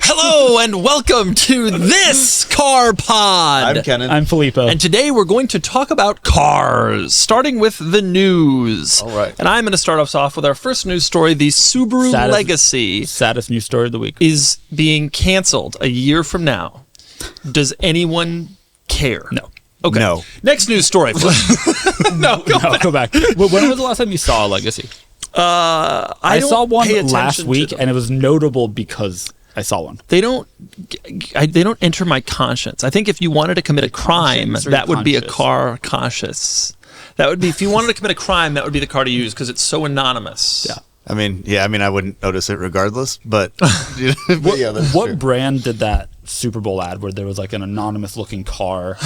Hello and welcome to this Car Pod. I'm Kennan. I'm Filippo. And today we're going to talk about cars, starting with the news. All right. And I'm going to start us off with our first news story. The Subaru Legacy Saddest news story of the week. is being canceled a year from now. Does anyone care? No. Okay. No. Next news story. No, Go back. When was the last time you saw a Legacy? I don't saw one pay attention last to week, them. and it was notable because I saw one. They don't enter my conscience. I think if you wanted to commit a crime, Conscience or that would be a conscious? car conscious. That would be, if you wanted to commit a crime, that would be the car to use because it's so anonymous. Yeah. I mean, I wouldn't notice it regardless, but, but yeah, that's What true. brand did that Super Bowl ad where there was like an anonymous looking car?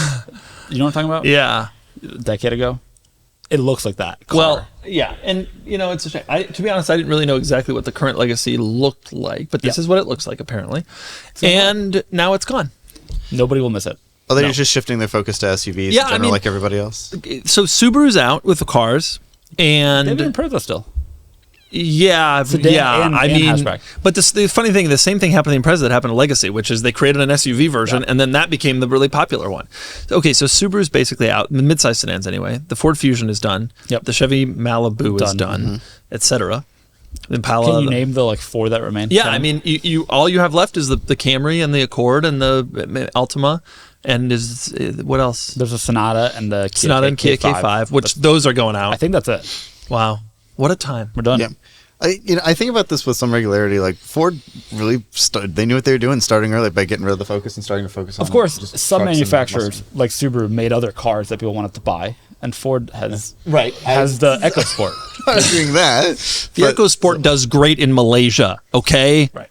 You know what I'm talking about? Yeah. A decade ago? It looks like that car. Well, yeah. And, it's a shame. To be honest, I didn't really know exactly what the current Legacy looked like, but this is what it looks like, apparently. And now it's gone. Nobody will miss it. Oh, they're No. just shifting their focus to SUVs Yeah, in general, like everybody else. So Subaru's out with the cars. And They've been Impreza still. yeah, Sedan yeah. and I mean, hatchback. but the funny thing, the same thing happened in Impreza that happened to Legacy, which is they created an SUV version, and then that became the really popular one. Okay, so Subaru's basically out. The midsize sedans, anyway. The Ford Fusion is done. Yep. The Chevy Malibu is Done. done, etc. Impala. Can you name the like four that remain? Yeah, Seven? I mean, you all you have left is the Camry and the Accord and the Altima, and is what else? There's a Sonata and the Kia Sonata and Kia K5, which those are going out. I think that's it. Wow, what a time! We're done. Yeah. I think about this with some regularity. Like Ford really, they knew what they were doing starting early by getting rid of the Focus and starting to focus on Of course, just some trucks and manufacturers muscle. like Subaru made other cars that people wanted to buy, and Ford has Right. the EcoSport. I'm not doing that. The but- EcoSport does great in Malaysia. Okay. Right.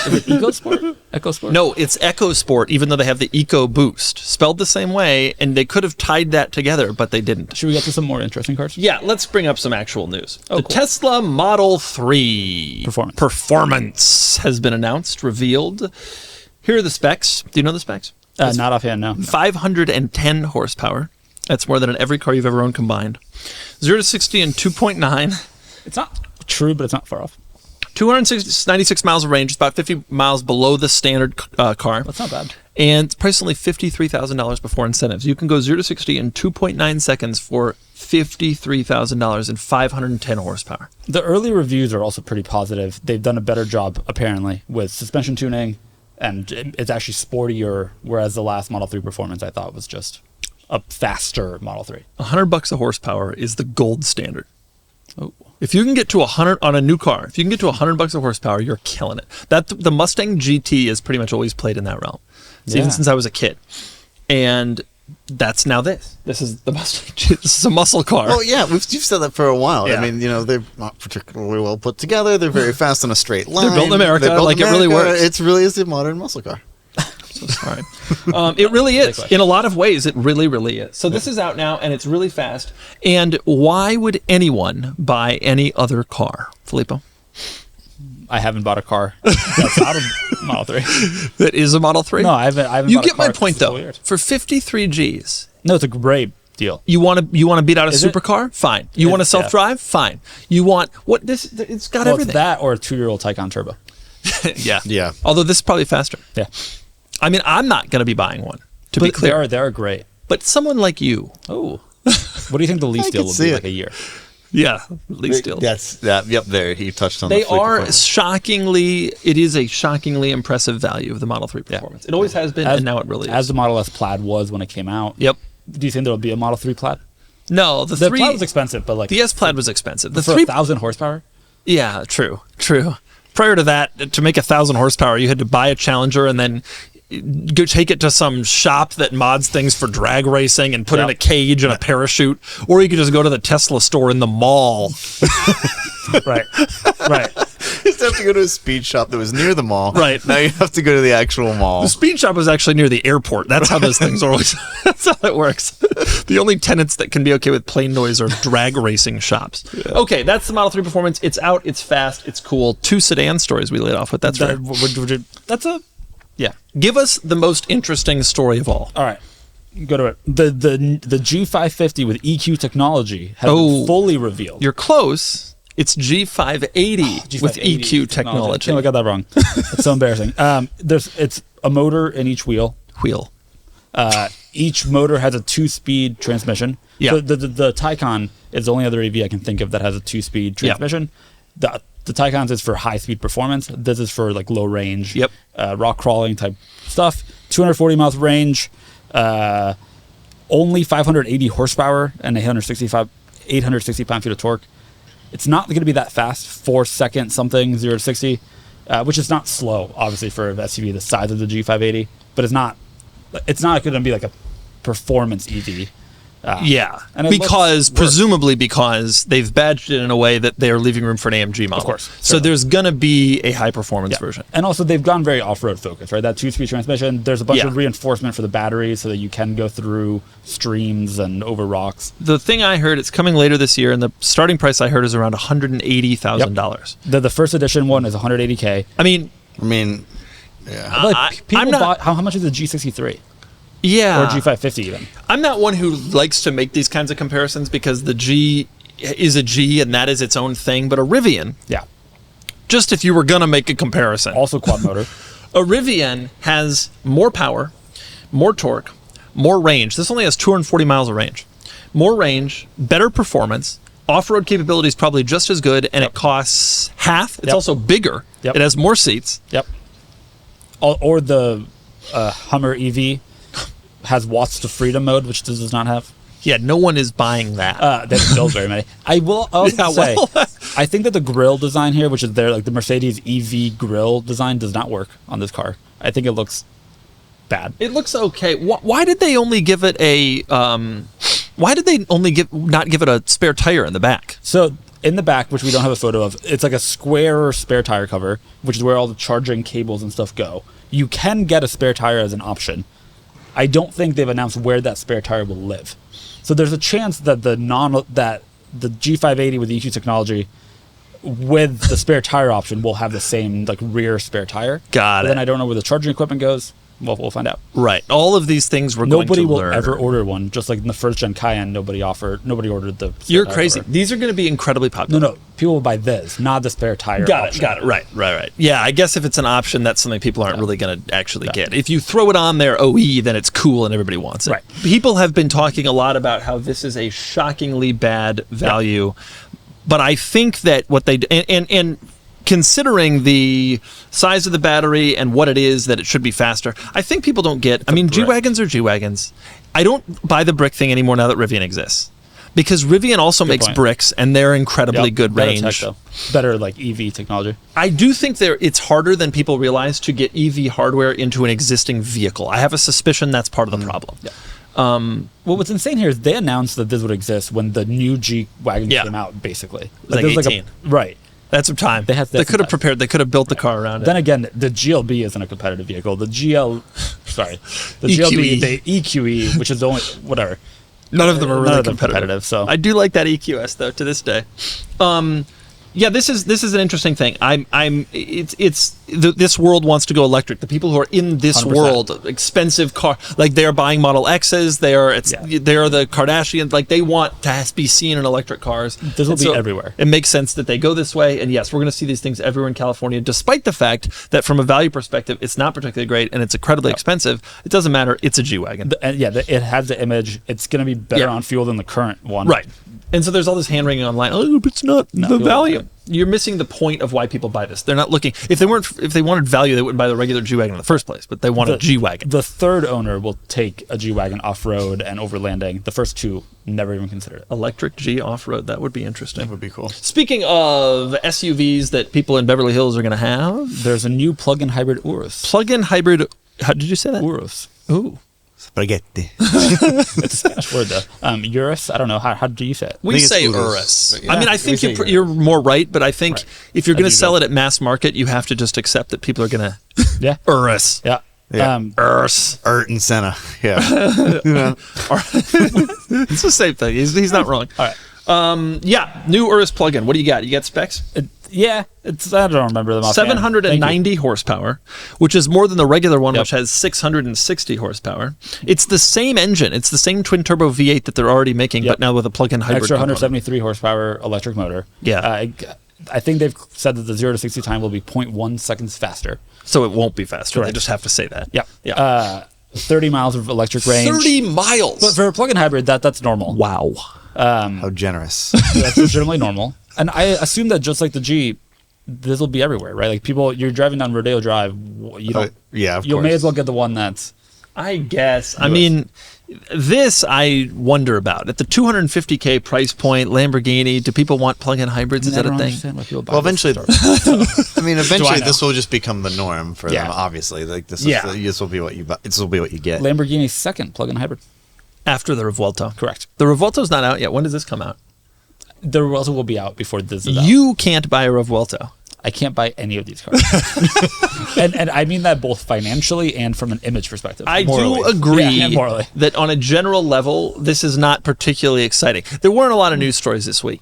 Is it EcoSport? EcoSport? No, it's EcoSport, even though they have the Eco Boost, spelled the same way, and they could have tied that together, but they didn't. Should we get to some more interesting cars? Yeah, let's bring up some actual news. Oh, The cool. Tesla Model 3 Performance. has been announced, revealed. Here are the specs. Do you know the specs? Not offhand, no. 510 horsepower. That's more than in every car you've ever owned combined. 0 to 60 in 2.9. It's not true, but it's not far off. 296 miles of range, about 50 miles below the standard car. That's not bad. And it's priced only $53,000 before incentives. You can go 0 to 60 in 2.9 seconds for $53,000 and 510 horsepower. The early reviews are also pretty positive. They've done a better job, apparently, with suspension tuning, and it's actually sportier, whereas the last Model 3 Performance, I thought, was just a faster Model 3. $100 a horsepower is the gold standard. Oh. If you can get to 100 on a new car, if you can get to $100 a horsepower, you're killing it. The Mustang GT has pretty much always played in that realm. It's even Yeah. since I was a kid. And that's now this. This is the Mustang. This is a muscle car. Oh yeah, you've said that for a while. Yeah. I mean, they're not particularly well put together. They're very fast on a straight line. built in America, like, it really works. It really is a modern muscle car. So sorry. It really is. In a lot of ways, it really, really is. So this is out now, and it's really fast. And why would anyone buy any other car, Filippo? I haven't bought a car that's out of Model 3. That is a Model 3? No, I haven't You bought a get my car point, since a couple though. years. For 53 Gs, No, it's a great deal. you want to beat out a Is it? supercar? Fine. You want to Yeah. self-drive? Fine. You want what? It's got Well, everything. it's that or a 2-year-old Taycan Turbo. Yeah. Yeah. Although this is probably faster. Yeah. I mean, I'm not going to be buying one, to be But clear. they are great. But someone like you. Oh. What do you think the lease I deal can will see be it. like a year? Yeah. Lease deal. That's that. Yep, there he touched on. They the fleet are performance. it is a shockingly impressive value of the Model 3 performance. It always has been, and now it really is. As the Model S Plaid was when it came out. Yep. Do you think there'll be a Model 3 Plaid? No, The the Plaid was expensive, but like the S Plaid was expensive. The for 3 1,000 horsepower. Yeah, true. Prior to that, to make 1,000 horsepower, you had to buy a Challenger and then go take it to some shop that mods things for drag racing and put in a cage and a parachute, or you could just go to the Tesla store in the mall. Right. Right. You used to have to go to a speed shop that was near the mall. Right. Now you have to go to the actual mall. The speed shop was actually near the airport. That's how those things are always. That's how it works. The only tenants that can be okay with plane noise are drag racing shops. Yeah. Okay, that's the Model 3 Performance. It's out. It's fast. It's cool. 2 sedan stories we laid off with. That's right. That's a Yeah. Give us the most interesting story of all. all right. Go to it. The G550 with EQ technology has been fully revealed. You're close. It's G580 with EQ technology. I got that wrong. It's so embarrassing. It's a motor in each wheel. Each motor has a 2-speed transmission. Yeah. So the Taycan is the only other EV I can think of that has a 2-speed transmission. Yeah. The Taycan's is for high-speed performance. This is for like low range, rock crawling type stuff. 240 miles range, only 580 horsepower and 860 pound-feet of torque. It's not going to be that fast, 4 second something, 0 to 60, which is not slow, obviously, for an SUV the size of the G580, but it's not going to be like a performance EV. Presumably because they've badged it in a way that they are leaving room for an AMG model. Of course. So there's going to be a high performance version. And also they've gone very off-road focused, right? That 2-speed transmission, there's a bunch of reinforcement for the battery so that you can go through streams and over rocks. The thing I heard, it's coming later this year, and the starting price I heard is around $180,000. The first edition one is $180K. I mean, yeah. How much is the G63? Yeah. Or G550 even. I'm not one who likes to make these kinds of comparisons because the G is a G and that is its own thing, but a Rivian, just if you were going to make a comparison. Also quad motor. A Rivian has more power, more torque, more range. This only has 240 miles of range. More range, better performance, off-road capability is probably just as good, and it costs half. It's also bigger. It has more seats. Or the Hummer EV has watts to freedom mode, which this does not have. Yeah, no one is buying that. They don't build very many. I will say, I think that the grille design here, which is the Mercedes EV grille design, does not work on this car. I think it looks bad. It looks okay. Why did they only give it a? Why did they only not give it a spare tire in the back? So in the back, which we don't have a photo of, it's like a square spare tire cover, which is where all the charging cables and stuff go. You can get a spare tire as an option. I don't think they've announced where that spare tire will live. So there's a chance that the G580 with the EQ technology with the spare tire option will have the same rear spare tire. Got it. Then I don't know where the charging equipment goes. Well, we'll find out. Right. All of these things we're going to learn. Nobody will ever order one. Just like in the first gen Cayenne, nobody ordered the spare You're tire crazy. cover. These are going to be incredibly popular. No. People will buy this, not the spare tire option. Got it. Right. Yeah, I guess if it's an option, that's something people aren't really going to actually get. If you throw it on their OE, then it's cool and everybody wants it. Right. People have been talking a lot about how this is a shockingly bad value, but I think that what they and considering the size of the battery and what it is, that it should be faster. I think people don't get. I mean, G-Wagons are G-Wagons. I don't buy the brick thing anymore now that Rivian exists. Because Rivian also makes bricks, and they're incredibly good range. Better EV technology. I do think it's harder than people realize to get EV hardware into an existing vehicle. I have a suspicion that's part of the problem. Well, what's insane here is they announced that this would exist when the new G-Wagon came out, basically. Like 18. Right. That's some time. They could have prepared. They could have built the car around it. Then again, the GLB isn't a competitive vehicle. The GLB, the EQE, which is the only, whatever. None of them are really competitive. So I do like that EQS though to this day. This is an interesting thing. This world wants to go electric. The people who are in this 100%. World, expensive car, they are buying Model X's. They are the Kardashians. They want to be seen in electric cars. This will be everywhere. It makes sense that they go this way. And yes, we're going to see these things everywhere in California, despite the fact that from a value perspective, it's not particularly great and it's incredibly expensive. It doesn't matter. It's a G-Wagon. It has the image. It's going to be better on fuel than the current one. Right. And so there's all this hand-wringing online. Oh, but it's not the value. You're missing the point of why people buy this. They're not looking. If they wanted value, they wouldn't buy the regular G-Wagon in the first place. But they want a G-Wagon. The third owner will take a G-Wagon off-road and overlanding. The first two never even considered it. Electric G off-road. That would be interesting. That would be cool. Speaking of SUVs that people in Beverly Hills are going to have, there's a new plug-in hybrid Urus. Plug-in hybrid. How did you say that? Urus. Ooh. Spaghetti. It's a Spanish word, though. Urus? I don't know. How do you say it? We say Urus. I mean, I think you're more right, but I think if you're going to sell it at mass market, you have to just accept that people are going to... Urus. Yeah. Urus. Urt and Senna. Yeah. It's the same thing. He's not wrong. All right. New Urus plug-in. What do you got? You got specs? Yeah, I don't remember them offhand. 790 horsepower, which is more than the regular one, Yep. which has 660 horsepower. It's the same engine. It's the same twin-turbo V8 that they're already making, Yep. but now with a plug-in hybrid Extra component. 173 horsepower electric motor. Yeah. I think they've said that the 0 to 60 time will be 0.1 seconds faster. So it won't be faster. They Correct. just have to say that. Yep. Yeah. 30 miles of electric range. 30 miles. But for a plug-in hybrid, that's normal. Wow. How generous. That's legitimately normal. And I assume that just like the Jeep, this will be everywhere, right? Like people, you're driving down Rodeo Drive, you don't. Yeah, of You course. may as well get the one that's. I guess. I mean, this I wonder about. At the $250K price point, Lamborghini, do people want plug-in hybrids? Is that a thing? Well, eventually, I mean, eventually know? this will just become the norm for Yeah. them. Obviously, like this Yeah. this will be what you buy. This will be what you get. Lamborghini's second plug-in hybrid. After the Revuelto. Correct. The Revuelto's not out yet. When does this come out? The Revuelto will be out before this is out. You can't buy a Revuelto. I can't buy any of these cars. and I mean that both financially and from an image perspective. I Morally. do agree Yeah, and morally. that on a general level, this is not particularly exciting. There weren't a lot of news stories this week.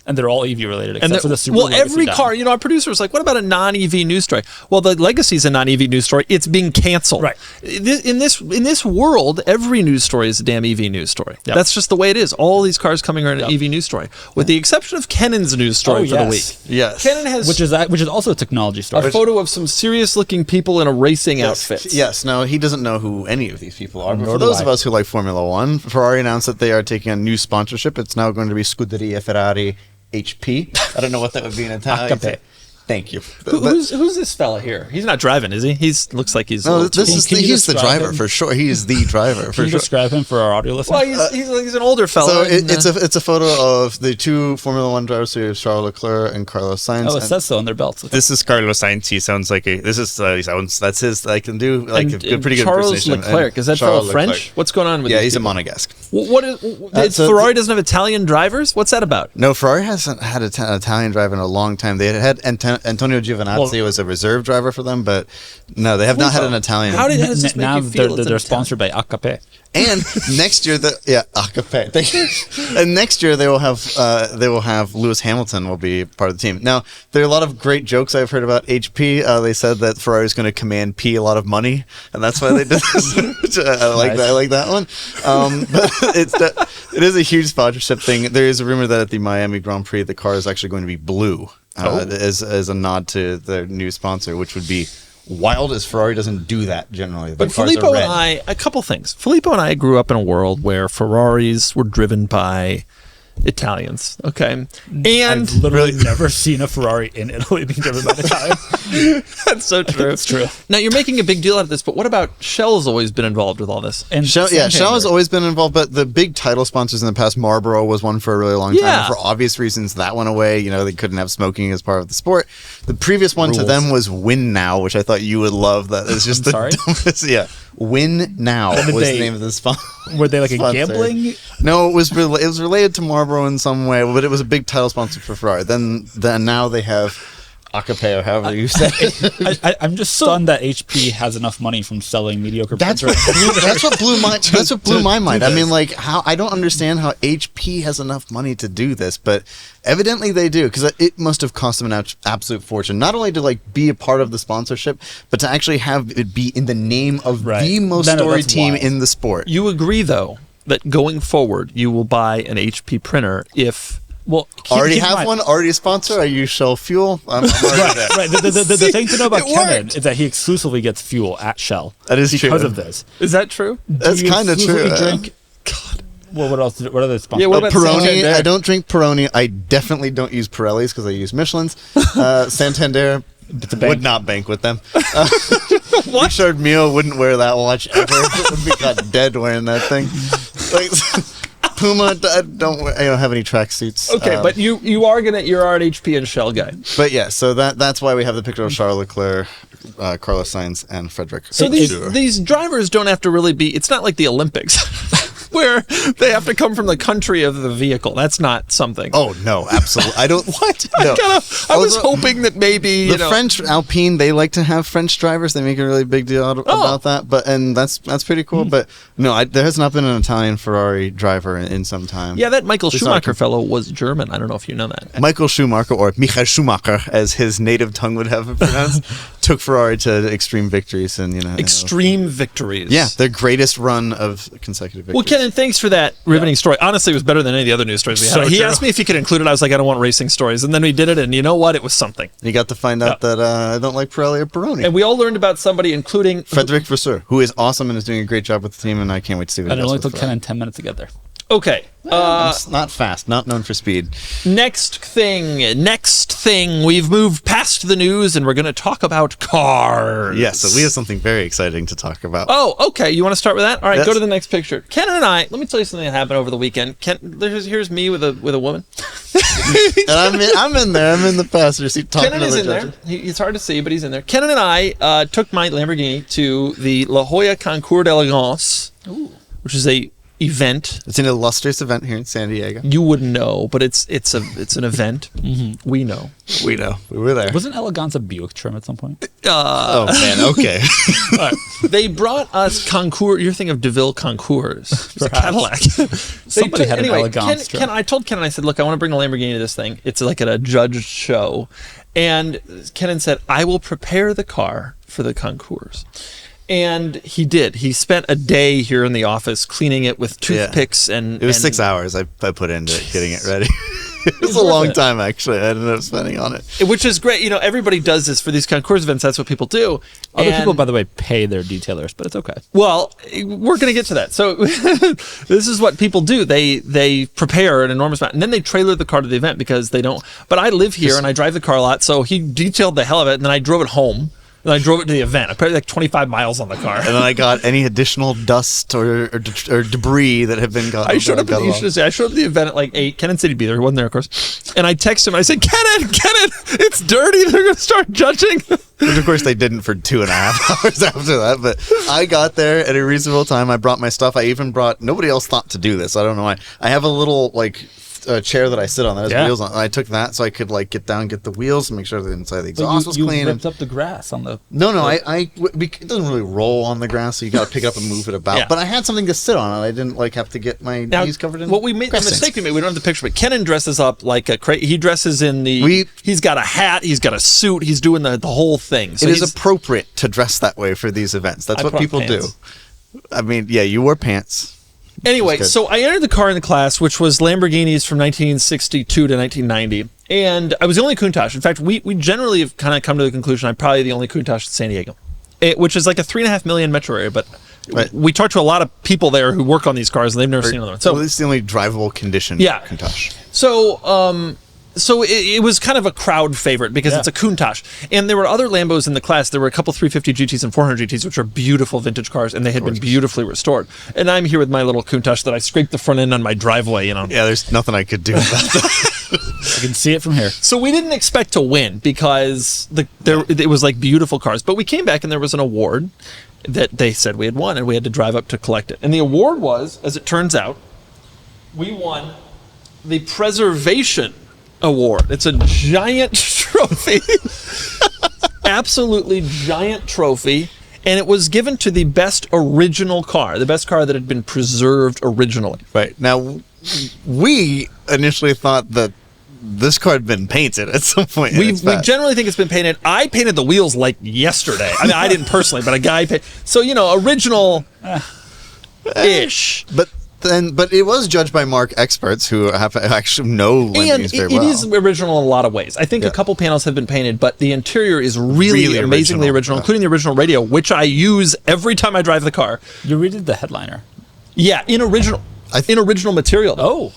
And they're all EV related, except And for the Subaru well, Legacy every down. car, our producer was like, what about a non-EV news story? Well, the Legacy's a non-EV news story. It's being canceled. Right. In this world, every news story is a damn EV news story. Yep. That's just the way it is. All these cars coming are an EV news story, with the exception of Kennan's news story for the week. Yes. Kennan has which is also a technology story. a photo of some serious-looking people in a racing outfit. Yes, no, he doesn't know who any of these people are. But Nor for do those I. of us who like Formula One, Ferrari announced that they are taking a new sponsorship. It's now going to be Scuderia Ferrari HP. I don't know what that would be in Italian. Acape. Thank you. Who's this fella here? He's not driving, is he? Looks like he's. a No, little this too- is Can you he's the describe driver him? for sure. He is the driver Can for you sure. describe him for our audio listeners? Well, he's an older fella. So and, it's a photo of the two Formula One drivers, so you have Charles Leclerc and Carlos Sainz. oh, it and says so on their belts. This is Carlos Sainz. He sounds like he sounds. That's his. I can do like and- a good, and pretty good Charles impersonation. Leclerc. And Is that Charles fellow French? Leclerc. What's going on with Yeah, these he's a people? Monegasque. What is so Ferrari doesn't have Italian drivers? What's that about? No, Ferrari hasn't had an Italian driver in a long time. They had Antonio Giovinazzi was a reserve driver for them, but no, they have not had an Italian. How does this make now you feel? they're sponsored by Acape. And next year, Acape. And next year they will have Lewis Hamilton will be part of the team. Now there are a lot of great jokes I've heard about HP. They said that Ferrari is going to command P a lot of money, and that's why they did this. Which I like Nice. that. I like that one. But it is a huge sponsorship thing. There is a rumor that at the Miami Grand Prix the car is actually going to be blue as a nod to their new sponsor, which would be wild, as Ferrari doesn't do that generally. But cars are Filippo red. and I, a couple things. Filippo and I grew up in a world where Ferraris were driven by Italians. Okay, and I've literally never seen a Ferrari in Italy being driven by the time. that's so true. It's true. Now you're making a big deal out of this, but what about Shell's always been involved with all this? And Shell has Santander. always been involved, but the big title sponsors in the past, Marlboro was one for a really long time. Yeah. And for obvious reasons, that went away. You know, they couldn't have smoking as part of the sport. The previous one to Rules. them was Win Now, which I thought you would love. That is just the sorry? dumbest. Yeah, Win Now did was they- the name of the sponsor. Were they like a sponsor. gambling? No, it was related to Marlboro in some way, but it was a big title sponsor for Ferrari. Then now they have Acape, or however you say it. I'm just stunned that HP has enough money from selling mediocre. That's what blew my mind. I mean, like, how I don't understand how HP has enough money to do this, but evidently they do, because it must have cost them an absolute fortune. Not only to like be a part of the sponsorship, but to actually have it be in the name of Right. the most No, storied that's team wild. in the sport. You agree, though, that going forward, you will buy an HP printer if. Well, Already keep in have mind- one, already a sponsor. I use Shell Fuel. I'm already there. Right. The thing to know about It Kennan worked. is that he exclusively gets fuel at Shell. That is because true. of this. Is that true? That's Do you kind of true. exclusively Drink. God. Well, what else? What other sponsors? Yeah, what about Peroni. Santander? I don't drink Peroni. I definitely don't use Pirellis because I use Michelin's. Santander It's a bank. would not bank with them. Richard Mille wouldn't wear that watch ever. Would be got dead wearing that thing. Like, Puma, I don't have any tracksuits. Okay, but you're an HP and Shell guy. But yeah, so that's why we have the picture of Charles Leclerc, Carlos Sainz, and Frederick. So Sure. these drivers don't have to really be. It's not like the Olympics. where they have to come from the country of the vehicle. That's not something. Oh no, absolutely. I don't. What? No. I was hoping that maybe the French Alpine, they like to have French drivers. They make a really big deal about that. And that's pretty cool. But no, there has not been an Italian Ferrari driver in some time. Yeah, that Michael Schumacher fellow was German. I don't know if you know that. Michael Schumacher, or Michael Schumacher, as his native tongue would have it pronounced, took Ferrari to extreme victories and extreme victories. Yeah, their greatest run of consecutive victories. Well, Kennan, thanks for that riveting story. Honestly, it was better than any of the other news stories we had. He asked me if he could include it. I was like, I don't want racing stories, and then we did it, and you know what? It was something. You got to find out that I don't like Pirelli or Peroni. And we all learned about somebody, including Frederic Vasseur, who is awesome and is doing a great job with the team, and I can't wait to see what he And it does only with took Ferrari. Kennan 10 minutes to get there. Okay. It's not fast, not known for speed. Next thing. We've moved past the news, and we're going to talk about cars. Yes, so we have something very exciting to talk about. Oh, okay. You want to start with that? All right, Yes. go to the next picture. Kennan and I, let me tell you something that happened over the weekend. Here's me with a woman. And I'm in there. I'm in the passenger seat talking Kennan to is the in there. judges. It's hard to see, but he's in there. Kennan and I took my Lamborghini to the La Jolla Concours d'Elegance, which is a event. It's an illustrious event here in San Diego. You wouldn't know, but it's an event. We know. We know. We were there. Wasn't Elegance a Buick trim at some point? Oh, man. Okay. They brought us Concours. You're thinking of DeVille Concours. It's a Cadillac. Somebody had an Elegance trim. I told Kennan, I said, look, I want to bring a Lamborghini to this thing. It's like at a judged show. And Kennan said, I will prepare the car for the Concours. And he did. He spent a day here in the office cleaning it with toothpicks and... It was 6 hours I put into getting it ready. It was a long time, actually. I ended up spending on it. Which is great. Everybody does this for these Concours events. That's what people do. Other people, by the way, pay their detailers, but it's okay. Well, we're going to get to that. So this is what people do. They prepare an enormous amount, and then they trailer the car to the event because they don't... But I live here, and I drive the car a lot, so he detailed the hell of it, and then I drove it home. And I drove it to the event. I put like 25 miles on the car. And then I got any additional dust or debris that had been gotten. I showed up at the event at like 8. Kennan said he'd be there. He wasn't there, of course. And I texted him. I said, Kennan, it's dirty. They're going to start judging. Which, of course, they didn't for 2.5 hours after that. But I got there at a reasonable time. I brought my stuff. I even brought... Nobody else thought to do this. I don't know why. I have a little, chair that I sit on that has wheels on. And I took that so I could get down, get the wheels, and make sure the inside of the exhaust was clean. You ripped up the grass on the... No, it doesn't really roll on the grass, so you got to pick it up and move it about. Yeah. But I had something to sit on, and I didn't have to get my knees covered in. What we made, the mistake we made, we don't have the picture, but Kennan dresses up like he dresses in the. He's got a hat, he's got a suit, he's doing the whole thing. So it is appropriate to dress that way for these events. That's what people do. I mean, yeah, you wore pants. Anyway, so I entered the car in the class, which was Lamborghinis from 1962 to 1990, and I was the only Countach. In fact, we generally have kind of come to the conclusion I'm probably the only Countach in San Diego, which is like a 3.5 million metro area, but we talked to a lot of people there who work on these cars, and they've never seen another one. So it's the only drivable condition Countach. So it was kind of a crowd favorite because it's a Countach. And there were other Lambos in the class. There were a couple 350 GTs and 400 GTs, which are beautiful vintage cars, and they had been beautifully restored. And I'm here with my little Countach that I scraped the front end on my driveway. Yeah, there's nothing I could do about that. I can see it from here. So we didn't expect to win because it was like beautiful cars. But we came back and there was an award that they said we had won, and we had to drive up to collect it. And the award was, as it turns out, we won the Preservation Award. It's a giant trophy. Absolutely giant trophy. And it was given to the best original car, the best car that had been preserved originally. Right. Now, we initially thought that this car had been painted at some point. We generally think it's been painted. I painted the wheels like yesterday. I mean, I didn't personally, but a guy painted. So, original-ish. But it was judged by marque experts who have actually know Lamborghinis very well. It is original in a lot of ways. I think a couple panels have been painted, but the interior is really amazingly original, including the original radio, which I use every time I drive the car. You redid the headliner. Yeah, in original material. Oh.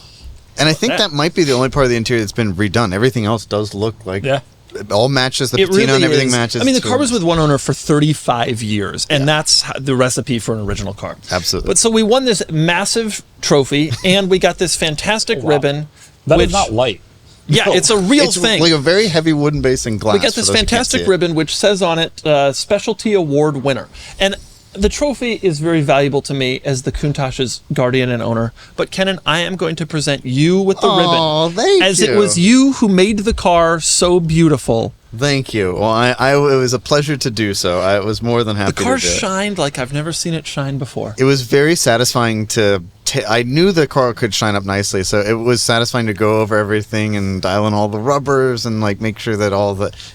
And I think that might be the only part of the interior that's been redone. Everything else does look like... Yeah. It all matches, the patina and everything matches. I mean, the car was with one owner for 35 years, and that's the recipe for an original car. Absolutely. But so we won this massive trophy, and we got this fantastic ribbon. That is not light. Yeah, it's a real thing. Like a very heavy wooden base and glass. We got this fantastic ribbon, which says on it, Specialty Award winner. And the trophy is very valuable to me as the Countach's guardian and owner. But Kennan, I am going to present you with the ribbon. Thank as you. it was you who made the car so beautiful. Thank you. Well, it was a pleasure to do so. I was more than happy The car to do it. shined like I've never seen it shine before. It was very satisfying to. I knew the car could shine up nicely, so it was satisfying to go over everything and dial in all the rubbers and like make sure that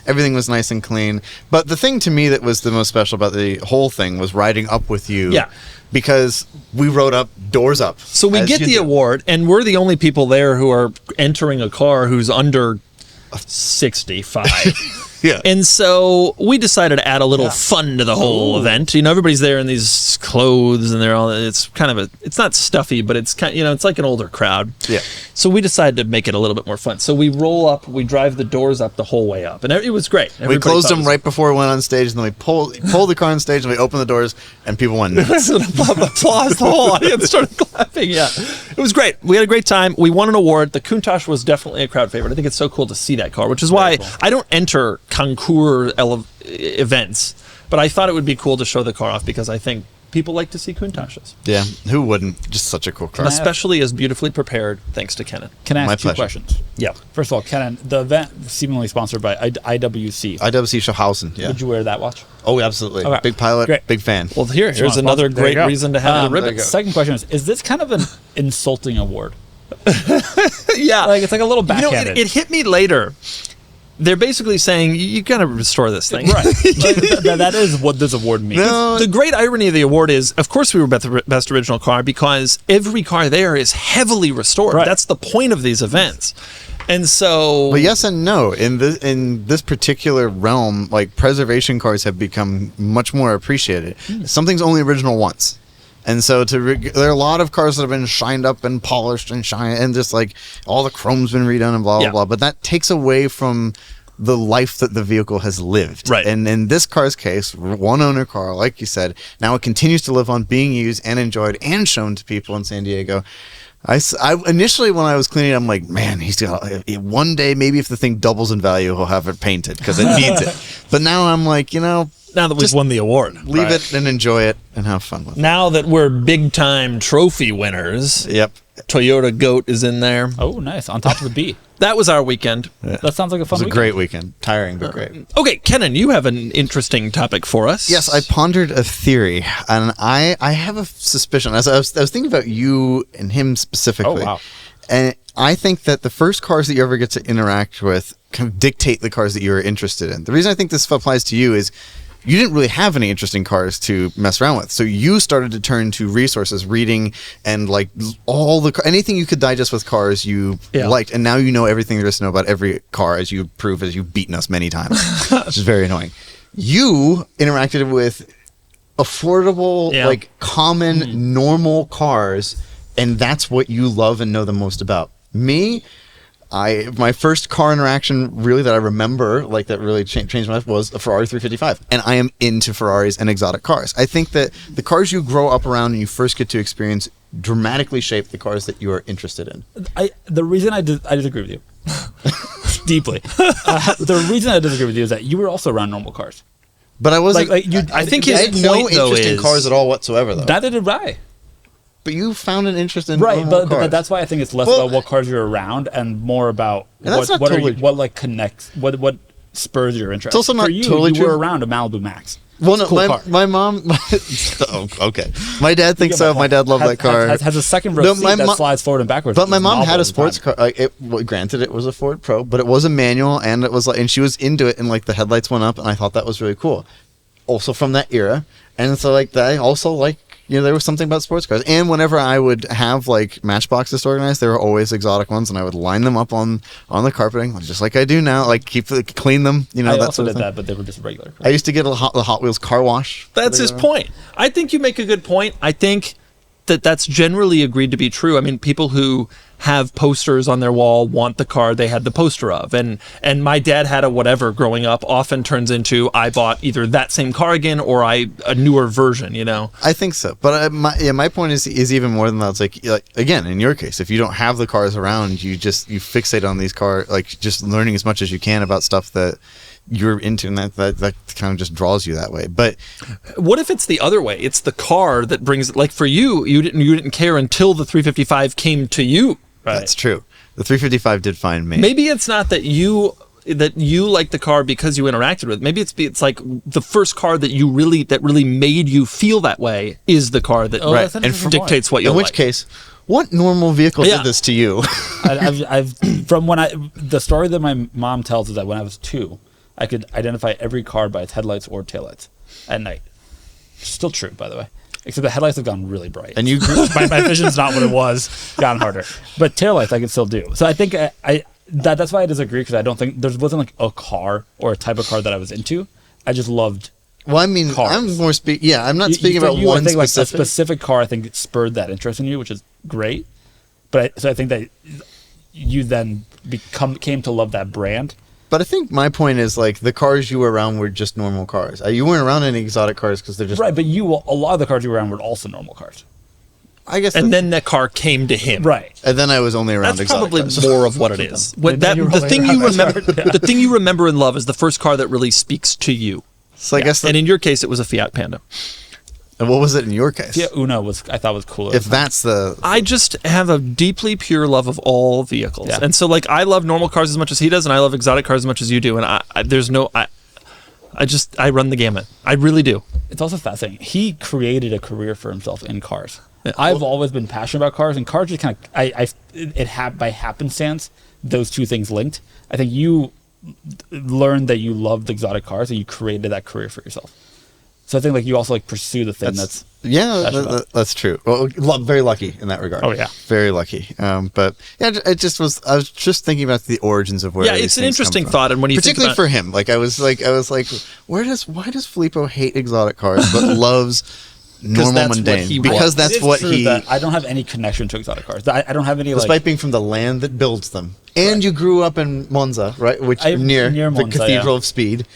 everything was nice and clean. But the thing to me that was the most special about the whole thing was riding up with you. Yeah. Because we rode up, doors up. So we get the award, and we're the only people there who are entering a car who's under 65. Yeah. And so we decided to add a little fun to the whole event. You know, everybody's there in these clothes, and they're all. It's kind of it's not stuffy, but it's kind. It's like an older crowd. Yeah. So we decided to make it a little bit more fun. So we roll up, we drive the doors up the whole way up, and it was great. We Everybody closed thought them it was- right before we went on stage, and then we pulled the car on stage, and we opened the doors, and people went nuts. applause. The whole audience started clapping. Yeah, it was great. We had a great time. We won an award. The Countach was definitely a crowd favorite. I think it's so cool to see that car, which is why I don't enter Concours events, but I thought it would be cool to show the car off because I think people like to see Countaches, Yeah, who wouldn't? Just such a cool car. especially as beautifully prepared thanks to Kennan. Can I My ask two pleasure. questions? Yeah. First of all, Kennan, the event seemingly sponsored by IWC. IWC Schauhausen. Yeah. Would you wear that watch? Oh, absolutely. Okay. Big pilot. Great. Big fan. Well, here's Sponsor. another There you great go. reason to have the ribbon. Second question is this kind of an insulting award? Yeah, Like, it's like a little You know, backhanded. it hit me later. They're basically saying you got to restore this thing. Right. That is what this award means. No, The great irony of the award is, of course, we were best original car because every car there is heavily restored. Right. That's the point of these events. And so, but yes and no. In this particular realm, like preservation cars have become much more appreciated. Something's only original once. And so there are a lot of cars that have been shined up and polished and and just like all the chrome's been redone and blah, blah, Yeah. blah. But that takes away from the life that the vehicle has lived. Right. And in this car's case, one owner car, like you said, now it continues to live on, being used and enjoyed and shown to people in San Diego. I initially, when I was cleaning it, I'm like, man, he's got one day, maybe if the thing doubles in value, he'll have it painted because it needs it. But now I'm like, now that we've just won the award, leave it and enjoy it and have fun with it. now that we're big time trophy winners, Yep. Toyota Goat is in there. Oh, nice. On top of the B. That was our weekend. That sounds like a It fun was a weekend. great weekend. Tiring, but great. Okay, Kennan, you have an interesting topic for us. Yes, I pondered a theory, and I have a suspicion. I was thinking about you and him specifically. Oh, wow. And I think that the first cars that you ever get to interact with kind of dictate the cars that you're interested in. The reason I think this applies to you is you didn't really have any interesting cars to mess around with. So you started to turn to resources, reading, and like anything you could digest with cars you liked. And now you know everything there is to know about every car, as you prove, as you've beaten us many times, which is very annoying. You interacted with affordable, like common, normal cars, and that's what you love and know the most about. Me, my first car interaction really that I remember, like that really changed my life, was a Ferrari 355, and I am into Ferraris and exotic cars. I think that the cars you grow up around and you first get to experience dramatically shape the cars that you are interested in. The reason I disagree with you deeply. The reason I disagree with you is that you were also around normal cars. But I wasn't. I think I his had no point, though, interest in is- cars at all whatsoever, though. That did right. But you found an interest in Right, normal but cars. that's why I think it's less Well, about what cars you're around and more about And that's not what totally- what connects, what spurs your interest. It's also not For you, totally you true. were around a Malibu Max. Well, It's a no, cool car. my mom. Oh, okay. My dad thinks You get so. my My point. dad loved that car. Has a second row No, seat my that mo- slides forward and backwards. But which my is mom novel had at a the sports time. car. Granted, it was a Ford Pro, but it was a manual, and it was like, and she was into it, and like the headlights went up, and I thought that was really cool. Also from that era, and so like I also like. There was something about sports cars. And whenever I would have like matchboxes organized, there were always exotic ones, and I would line them up on the carpeting, just like I do now. Like clean them, I that also sort did of thing. that, but they were just regular. I used to get the Hot Wheels car wash. That's his point. I think you make a good point. I think that's generally agreed to be true. I mean, people who have posters on their wall, want the car they had the poster of. And my dad had a whatever growing up often turns into I bought either that same car again or a newer version, you know? I think so. But my point is even more than that. It's like, again, in your case, if you don't have the cars around, you fixate on these cars, like just learning as much as you can about stuff that you're into, and that kind of just draws you that way. But what if it's the other way? It's the car that brings, like for you didn't care until the 355 came to you. Right? That's true. The 355 did find me. Maybe it's not that you like the car because you interacted with it. Maybe it's like the first car that really made you feel that way is the car that dictates what you like. In which case, what normal vehicle did this to you? The story that my mom tells is that when I was 2, I could identify every car by its headlights or taillights at night. Still true, by the way. Except the headlights have gone really bright. And you my vision's not what it was, gotten harder. But taillights I can still do. So I think that's why I disagree, because I don't think there wasn't like a car or a type of car that I was into. I just loved Well, I mean, cars. I'm more I'm not speaking about you, one I think like a specific. specific car I think spurred that interest in you, which is great. But I think that you then came to love that brand. But I think my point is, like, the cars you were around were just normal cars. You weren't around any exotic cars because they're just... Right, but a lot of the cars you were around were also normal cars. I guess... And then that car came to him. Right. And then I was only around That's exotic probably cars. more of what it is. The thing you remember and love is the first car that really speaks to you. So I guess... And in your case, it was a Fiat Panda. And what was it in your case? Fiat Uno I thought was cooler. If that's the... I just have a deeply pure love of all vehicles. Yeah. And so, like, I love normal cars as much as he does, and I love exotic cars as much as you do. And I run the gamut. I really do. It's also fascinating. He created a career for himself in cars. Yeah. I've always been passionate about cars, and cars just kind of... by happenstance, those two things linked. I think you learned that you loved exotic cars, and you created that career for yourself. So I think like you also like pursue the thing that's that's true. Well, very lucky in that regard. Oh yeah, very lucky. But yeah, it just was. I was just thinking about the origins of where. Yeah, it's an interesting thought, and when you particularly for him, like I was like, why does Filippo hate exotic cars but loves normal mundane? Because that's what he. I don't have any connection to exotic cars. I don't have any. Despite being from the land that builds them, and you grew up in Monza, right? Which near Monza, the Cathedral of Speed.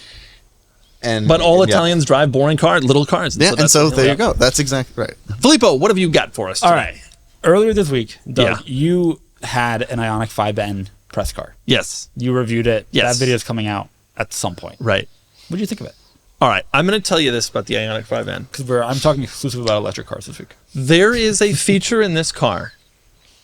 But all Italians drive boring cars, little cars. And so there you go. That's exactly right. Filippo, what have you got for us today? All right. Earlier this week, Doug, you had an IONIQ 5N press car. Yes. You reviewed it. Yes. That video is coming out at some point. Right. What did you think of it? All right. I'm going to tell you this about the IONIQ 5N. Because I'm talking exclusively about electric cars this week. There is a feature in this car.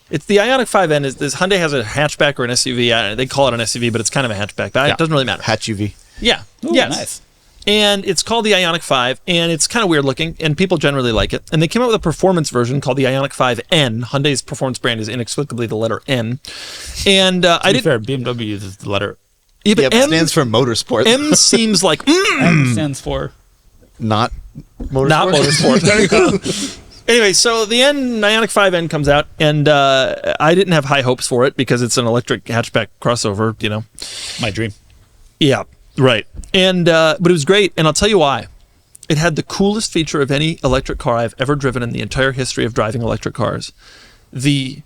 It's the IONIQ 5N. This Hyundai has a hatchback or an SUV. They call it an SUV, but it's kind of a hatchback. But it doesn't really matter. Hatch UV. Yeah. Ooh, yes. Nice. And it's called the IONIQ 5, and it's kind of weird looking, and people generally like it. And they came out with a performance version called the IONIQ 5N. Hyundai's performance brand is inexplicably the letter N. And to be fair, BMW uses the letter. Yeah, but M stands for motorsport. M seems like M stands for not motorsport. Not motorsport. There you go. Anyway, so the IONIQ 5N comes out, and I didn't have high hopes for it because it's an electric hatchback crossover, you know. My dream. Yeah. Right. And but it was great, and I'll tell you why. It had the coolest feature of any electric car I've ever driven in the entire history of driving electric cars. The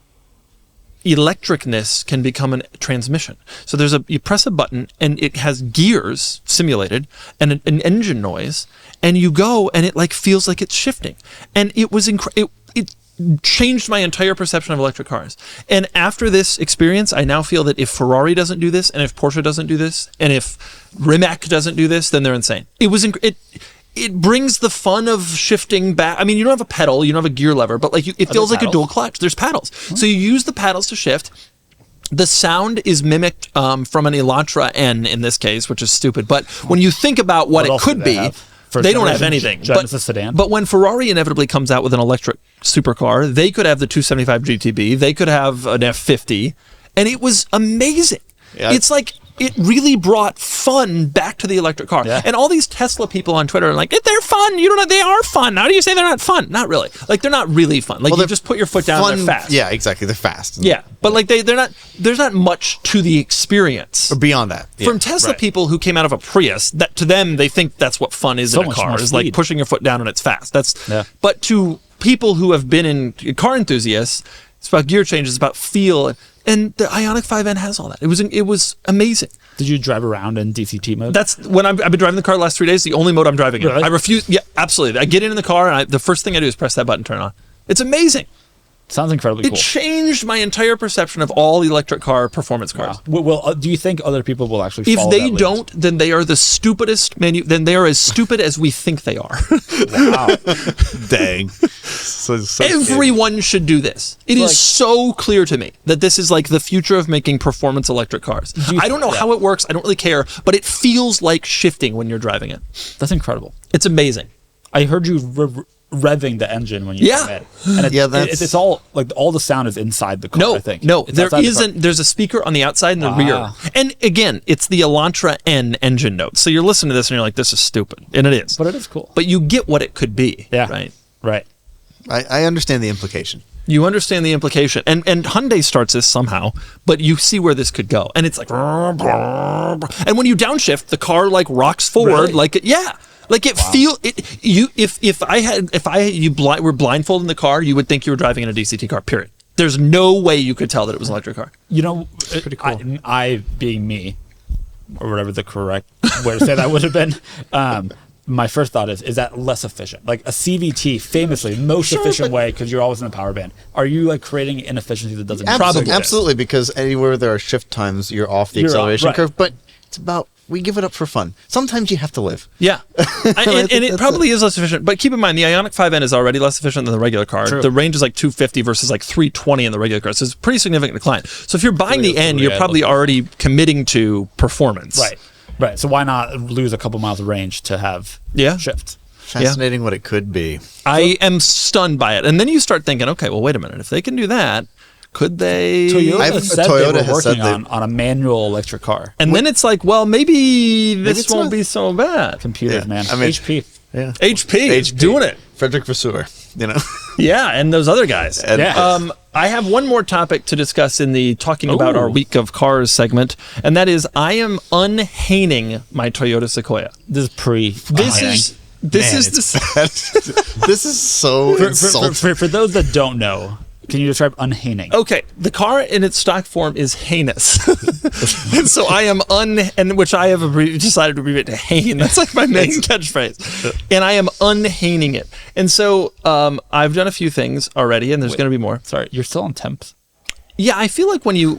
electricness can become a transmission. So you press a button, and it has gears simulated and an engine noise, and you go, and it like feels like it's shifting. And it was it changed my entire perception of electric cars. And after this experience, I now feel that if Ferrari doesn't do this, and if Porsche doesn't do this, and if Rimac doesn't do this, then they're insane. It brings the fun of shifting back. I mean, you don't have a pedal, you don't have a gear lever, but like it feels like a dual clutch. There's paddles. So you use the paddles to shift. The sound is mimicked from an Elantra N in this case, which is stupid. But when you think about what it could be, they don't have anything. Genesis Sedan. But when Ferrari inevitably comes out with an electric supercar, they could have the 275 GTB, they could have an F50, and it was amazing. Yeah. It's like it really brought fun back to the electric car. Yeah. And all these Tesla people on Twitter are like, they're fun. You don't know, they are fun. How do you say they're not fun? Not really. Like, they're not really fun. Like, you just put your foot down and they're fast. Yeah, exactly. They're fast. Yeah. But like they're not, there's not much to the experience. Or beyond that. Yeah. From Tesla people who came out of a Prius, that to them, they think that's what fun is in a car. Is like pushing your foot down and it's fast. But to people who have been in car enthusiasts, It's about gear changes. It's about feel. And the IONIQ 5N has all that. It was amazing. Did you drive around in DCT mode? That's when I've been driving the car the last 3 days. The only mode I'm driving in. Really? I refuse. Yeah, absolutely. I get in the car and the first thing I do is press that button, turn it on. It's amazing. Sounds incredibly cool. It changed my entire perception of all electric car performance cars. Wow. Well, do you think other people will actually If follow they that lead? don't, then they are the stupidest then they are as stupid as we think they are. Wow. Dang. So Everyone should do this. It is Like- so clear to me that this is like the future of making performance electric cars. I don't know how it works. I don't really care, but it feels like shifting when you're driving it. That's incredible. It's amazing. I heard you revving the engine when you Yeah. come in. And it's all like all the sound is inside the car. No, I think. no, It's there outside the car. isn't. There's a speaker on the outside and the rear. Ah. And again, it's the Elantra N engine note. So you're listening to this and you're like, this is stupid. And it is. But it is cool. But you get what it could be. Yeah. Right. Right. I understand the implication. You understand the implication. And Hyundai starts this somehow, but you see where this could go. And it's like, and when you downshift, the car like rocks forward. Really? Like, yeah. Like it feel it you if were blindfolded in the car, you would think you were driving in a DCT car. Period. There's no way you could tell that it was an electric car. You know, pretty cool. I being me, or whatever the correct way to say that would have been, my first thought is that less efficient? Like a CVT, famously, most efficient way because you're always in the power band. Are you like creating inefficiency that doesn't Absolutely, because anywhere there are shift times, you're off the acceleration right. curve. But it's about, we give it up for fun. Sometimes you have to live. Yeah. and it probably is less efficient. But keep in mind, the IONIQ 5N is already less efficient than the regular car. True. The range is like 250 versus like 320 in the regular car. So it's a pretty significant decline. So if you're buying the N, you're probably already committing to performance. Right. Right. So why not lose a couple miles of range to have shift? Fascinating what it could be. I am stunned by it. And then you start thinking, okay, well, wait a minute. If they can do that, could they? Toyota said Toyota they were has working said on a manual electric car. And then it's like, well, maybe this it's won't not. be so bad. Computers, Yeah. man. I mean- HP. Yeah. HP, doing it. Frederick Vasseur, you know. Yeah, and those other guys. And- Yeah. I have one more topic to discuss in the talking about our week of cars segment, and that is I am unhaining my Toyota Sequoia. This is pre. This is This is so insulting. For those that don't know, can you describe unhaining? Okay, the car in its stock form is heinous, and so I am which I have decided to abbreviate to hain. That's like my main catchphrase, and I am unhaining it. And so I've done a few things already, and there's going to be more. Sorry, you're still on temps. Yeah, I feel like when you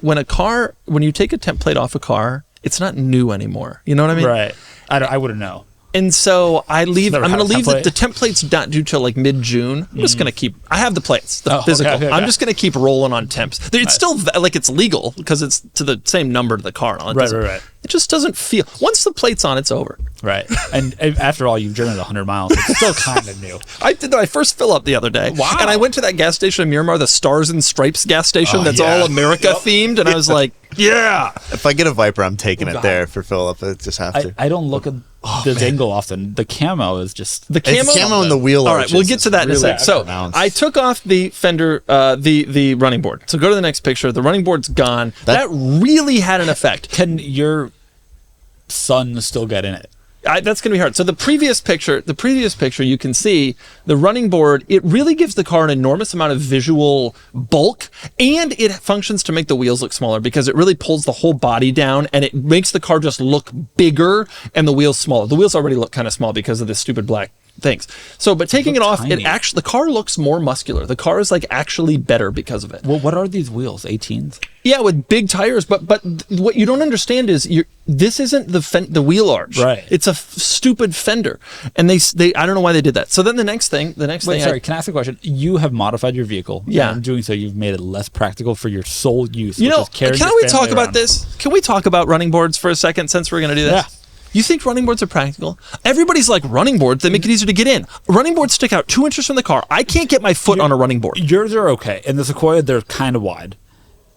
take a temp plate off a car, it's not new anymore. You know what I mean? Right. I wouldn't know. And so I'm going Never to had a leave template. the template's not due till like mid-June. I'm just going to keep, I have the plates, the okay, physical. okay. I'm just going to keep rolling on temps. It's still like it's legal because it's to the same number to the car. Right. It just doesn't feel, once the plate's on, it's over. Right. And after all, you've driven 100 miles. It's still kind of new. I did my first fill up the other day. Wow. And I went to that gas station in Miramar, the Stars and Stripes gas station that's yeah. all America themed. And I was like, yeah. If I get a Viper, I'm taking it there for Philip. I just have to. I don't look at the dingle often. The camo is just The camo, It's camo and the wheel All right, arches we'll get to that in a is sec. really So pronounced. I took off the fender, the running board. So go to the next picture. The running board's gone. That really had an effect. Can your son still get in it? That's going to be hard. So the previous picture, you can see the running board. It really gives the car an enormous amount of visual bulk, and it functions to make the wheels look smaller because it really pulls the whole body down, and it makes the car just look bigger and the wheels smaller. The wheels already look kind of small because of this stupid black things. So, but taking it off, tiny. the car looks more muscular. The car is like actually better because of it. Well, what are these wheels? 18s? Yeah, with big tires, but what you don't understand is this isn't the wheel arch. Right. It's a stupid fender, and they I don't know why they did that. So then the next thing. Sorry, can I ask a question? You have modified your vehicle. Yeah. And in doing so, you've made it less practical for your sole use. You which know, is carrying can your we talk family about around. this? Can we talk about running boards for a second since we're going to do this? Yeah. You think running boards are practical? Everybody's like, running boards, they make it easier to get in. Running boards stick out 2 inches from the car. I can't get my foot on a running board. Yours are okay. In the Sequoia, they're kind of wide.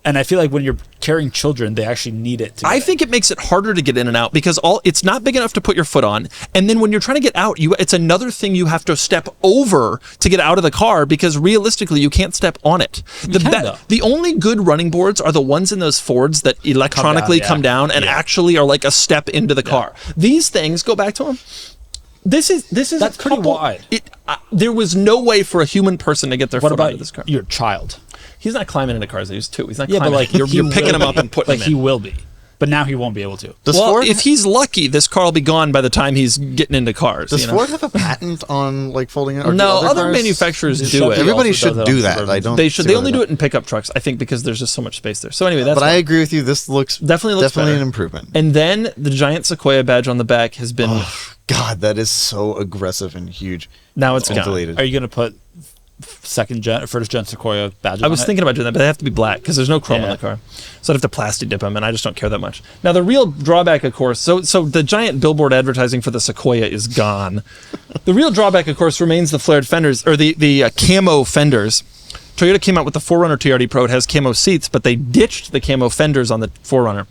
And I feel like when you're carrying children, they actually need it. I think it makes it harder to get in and out because it's not big enough to put your foot on, and then when you're trying to get out, it's another thing you have to step over to get out of the car because realistically you can't step on it. The only good running boards are the ones in those Fords that electronically come down and actually are like a step into the car. These things, go back to them. This is That's pretty wide. There was no way for a human person to get their What foot about out of this car. your child? He's not climbing into cars. He's 2. He's not Yeah, climbing. but like you're picking him up and putting like him he in. will be, but now he won't be able to. Does Well, Ford, if he's lucky, this car will be gone by the time he's getting into cars. does you know? Ford have a patent on like folding it? Or do No, other cars? manufacturers do Chevy it. Everybody also should does it do on that. Suburbans. I don't. They should. see They why only they're do not. it in pickup trucks, I think, because there's just so much space there. So anyway, that's But I fine. agree with you. This looks Definitely looks better. an improvement. And then the giant Sequoia badge on the back has been God, that is so aggressive and huge. now it's gone. deleted. Are you gonna put first gen Sequoia badges? I was on thinking about doing that, but they have to be black because there's no chrome in Yeah. the car. So I'd have to plastic dip them, and I just don't care that much. Now, the real drawback, of course, so the giant billboard advertising for the Sequoia is gone. The real drawback, of course, remains the flared fenders, or the camo fenders. Toyota came out with the 4Runner TRD Pro. It has camo seats, but they ditched the camo fenders on the 4Runner,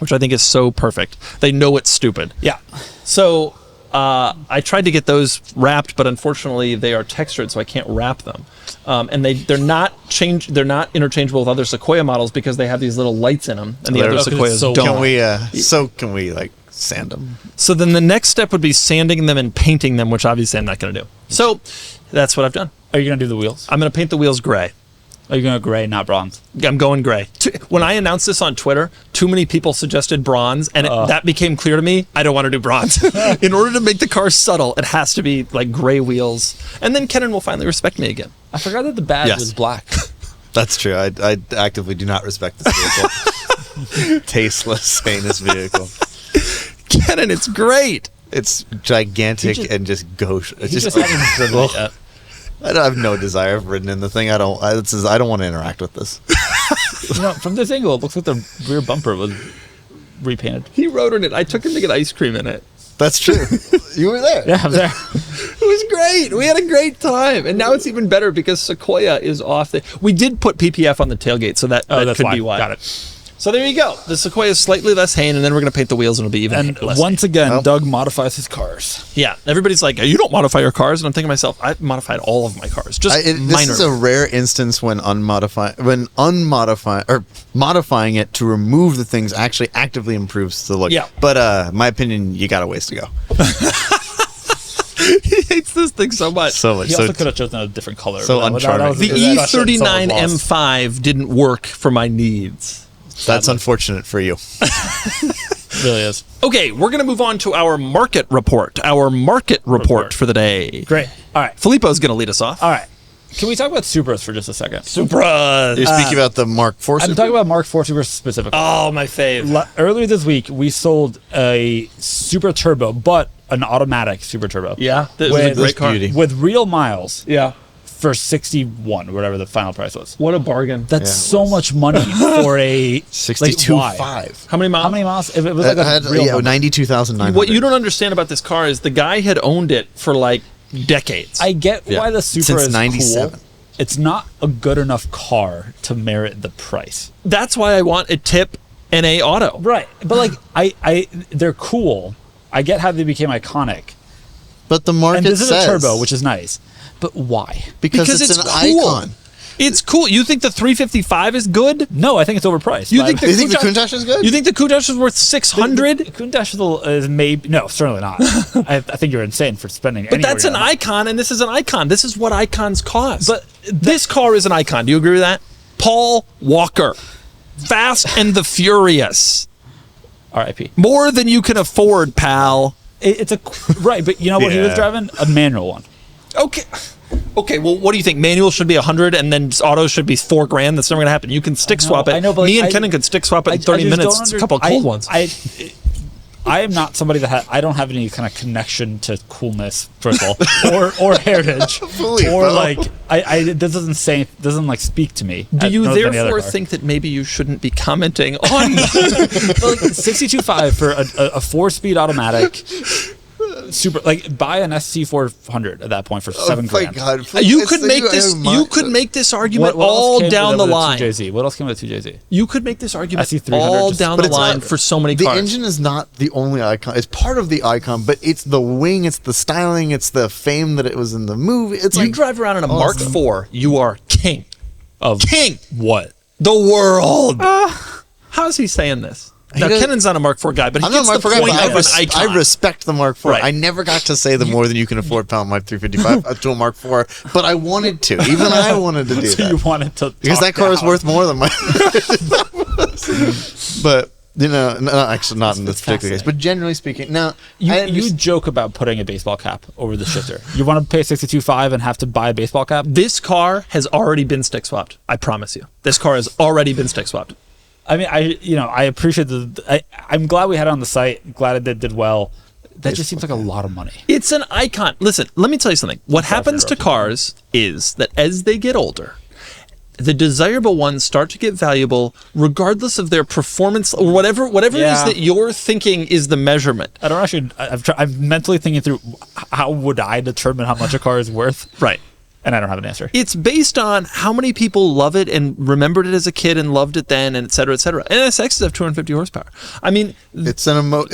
which I think is so perfect. They know it's stupid. Yeah. So I tried to get those wrapped, but unfortunately they are textured, so I can't wrap them. And they're not interchangeable with other Sequoia models because they have these little lights in them, and the They're- other Oh, 'cause Sequoias it's so don't. Can we like sand them? So then the next step would be sanding them and painting them, which obviously I'm not going to do. So that's what I've done. Are you gonna do the wheels? I'm going to paint the wheels gray. Are you gonna gray, not bronze? I'm going gray. When I announced this on Twitter, too many people suggested bronze, and that became clear to me. I don't want to do bronze. In order to make the car subtle, it has to be like gray wheels, and then Kennan will finally respect me again. I forgot that the badge Yes. was black. That's true. I actively do not respect this vehicle. Tasteless, heinous vehicle. Kennan, it's great. It's gigantic and just gauche. It's He just. hasn't driven it yet. I have no desire of ridden in the thing. I don't want to interact with this. You know, from this angle, it looks like the rear bumper was repainted. He rode in it. I took him to get ice cream in it. That's true. You were there. Yeah, I'm there. It was great. We had a great time, and now it's even better because Sequoia is off. We did put PPF on the tailgate, so that that's could be why. Got it. So there you go. The Sequoia is slightly less Hain, and then we're going to paint the wheels, and it'll be even And less once Hain. again, Well- Doug modifies his cars. Yeah, everybody's like, you don't modify your cars, and I'm thinking to myself, I've modified all of my cars, just This minor. is a rare instance when modifying it to remove the things actually actively improves the look. Yeah. But my opinion, you got a ways to go. He hates this thing so much. So much. He So also could have chosen a different color. so but uncharming. was- the that shit, so was E39 lost. M5 didn't work for my needs. that's unfortunate for you. Really is. Okay, we're going to move on to our market report. Our market report for the day. Great. All right. Filippo's going to lead us off. All right. Can we talk about Supras for just a second? Supras. You're speaking about the Mark IV. I'm talking about Mark IV Supras specifically. Oh, my fave. Earlier this week, we sold a Super Turbo, but an automatic Super Turbo. Yeah, this With- is a great car. beauty. With real miles Yeah. for 61, whatever the final price was. What a bargain. That's so much money for a 62.5. How many miles? How many miles? If it was like a real number. 92,900. What you don't understand about this car is the guy had owned it for like decades. I get Yeah. why the Supra Since is 97. cool. It's not a good enough car to merit the price. That's why I want a tip and a auto. Right. But like I they're cool. I get how they became iconic. But the market And this is says a turbo, which is nice. But why? because it's an cool. icon. It's cool. You think the 355 is good? No, I think it's overpriced. You think Do you think the Countach- Countach is good? You think the Countach is worth 600? Countach is maybe no, certainly not. I think you're insane for spending. But that's an icon, and this is an icon. This is what icons cost. But this car is an icon. Do you agree with that? Paul Walker, Fast and the Furious, R.I.P. more than you can afford, pal. It's a right, but you know what he was Yeah. driving? A manual one. Okay. Well, what do you think? Manual should be 100, and then auto should be $4,000. That's never gonna happen. You can stick swap it. I know, but me and I- Kennan could stick swap it in 30 just minutes. don't It's a couple of cold ones. I am not somebody that I don't have any kind of connection to coolness, first of all, or heritage, Filippo. or like this doesn't like speak to me. Do you nor does any other therefore car. think that maybe you shouldn't be commenting on? But, like 62.5 for a 4-speed automatic? Super, like buy an SC400 at that point for $7,000. Oh my God. You It's could the- make you this. have my- You could make this argument What else all came down the with a line. 2JZ? What else came with a 2JZ? You could make this argument SC300 all just- down But the it's line not- for so many The cars. engine is not the only icon. It's part of the icon, but it's the wing, it's the styling, it's the fame that it was in the movie. It's You like drive around in a all Mark stuff. IV, you are king. Of King. what? The world. How's he saying this? Now, Kennan's not a Mark IV guy, but he I'm not gets Mark the IV guy, point but of an icon. I respect the Mark IV. Right. I never got to say the more than you can afford pound my 355 to a Mark IV, but I wanted to. Even I wanted to do So that. you wanted to Because that car is down. worth more than my. But no, actually not in this particular case. But generally speaking, now You joke about putting a baseball cap over the shifter. You want to pay $62,500 and have to buy a baseball cap? This car has already been stick swapped. I promise you. This car has already been stick swapped. I mean, I appreciate I'm glad we had it on the site. Glad it did well. That just seems like a lot of money. It's an icon. Listen, let me tell you something. What happens to cars is that as they get older, the desirable ones start to get valuable regardless of their performance or whatever it is that you're thinking is the measurement. I don't actually. I'm mentally thinking through how would I determine how much a car is worth. Right. And I don't have an answer. It's based on how many people love it and remembered it as a kid and loved it then, and et cetera, et cetera. NSXs have 250 horsepower. I mean, it's about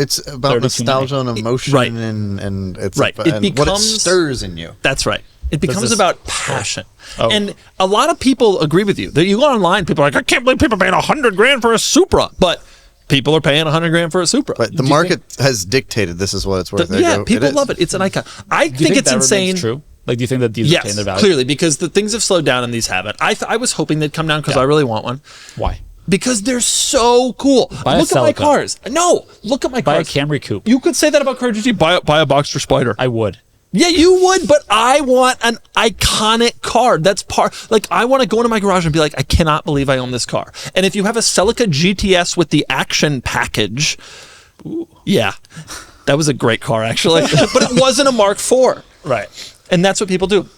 nostalgia and emotion, right. and it's right. and what it stirs in you. That's right. It becomes about passion. Oh. And a lot of people agree with you. You go online, people are like, I can't believe people are paying $100,000 for a Supra, but people are paying $100,000 for a Supra. But the market has dictated this is what it's worth. People love it. It's an icon. I think it's insane. True. Like, do you think that these retain their value? Clearly, because the things have slowed down and these haven't. I was hoping they'd come down because I really want one. Why? Because they're so cool. Look at my cars. No, look at my cars. Buy a Camry Coupe. You could say that about Car GT. Buy a Boxster Spider. I would. Yeah, you would, but I want an iconic car. That's I want to go into my garage and be like, I cannot believe I own this car. And if you have a Celica GTS with the action package, yeah, that was a great car, actually. But it wasn't a Mark IV. Right. And that's what people do.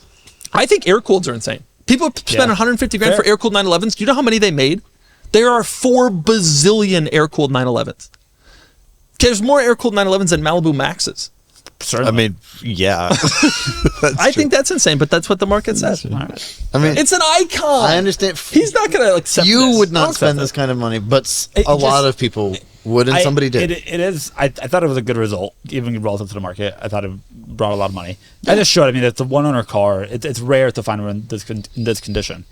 I think air-cooleds are insane. People spend $150,000 for air-cooled 911s. Do you know how many they made? There are 4 bazillion air-cooled 911s. There's more air-cooled 911s than Malibu Maxes. Certainly. I mean, yeah. I think that's insane, but that's what the market says. Right. I mean, it's an icon. I understand. He's not going to accept this. You would not I'll spend accept this kind of money, but It a lot just- of people would, and somebody did. It is. I thought it was a good result, even relative to the market. I thought it brought a lot of money. I just showed. I mean, it's a one-owner car. It's rare to find one in this condition.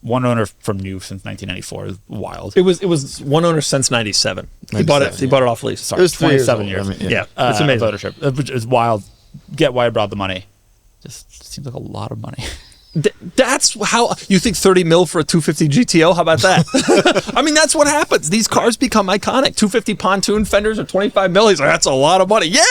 One owner from new since 1994 is wild. It was one owner since 97. He bought it. He bought it off lease. Sorry, It was 3 years 27 old. years. I mean, Yeah, it's amazing. Of ownership. It's wild. Get why I brought the money. Just seems like a lot of money. That's how you think 30 mil for a 250 GTO. How about that? I mean, that's what happens. These cars become iconic. 250 pontoon fenders are 25 mil. He's like, that's a lot of money. Yeah.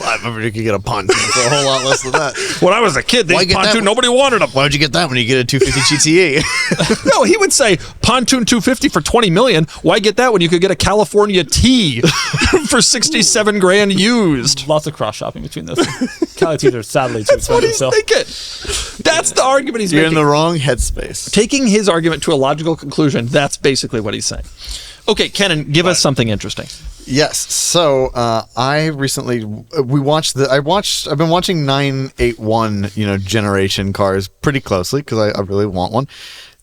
I remember you could get a pontoon for a whole lot less than that. When I was a kid, Why these get that pontoon, one? nobody wanted them. Why would you get that when you get a 250 GTE? No, he would say pontoon 250 for 20 million. Why get that when you could get a California T for 67 grand used? Lots of cross shopping between those. Cali T's are sadly too That's what expensive. he's So thinking. That's the argument he's You're making. in the wrong headspace. Taking his argument to a logical conclusion, that's basically what he's saying. Okay, Kennan, give us something interesting. Yes. So I recently I've been watching 981 generation cars pretty closely because I really want one.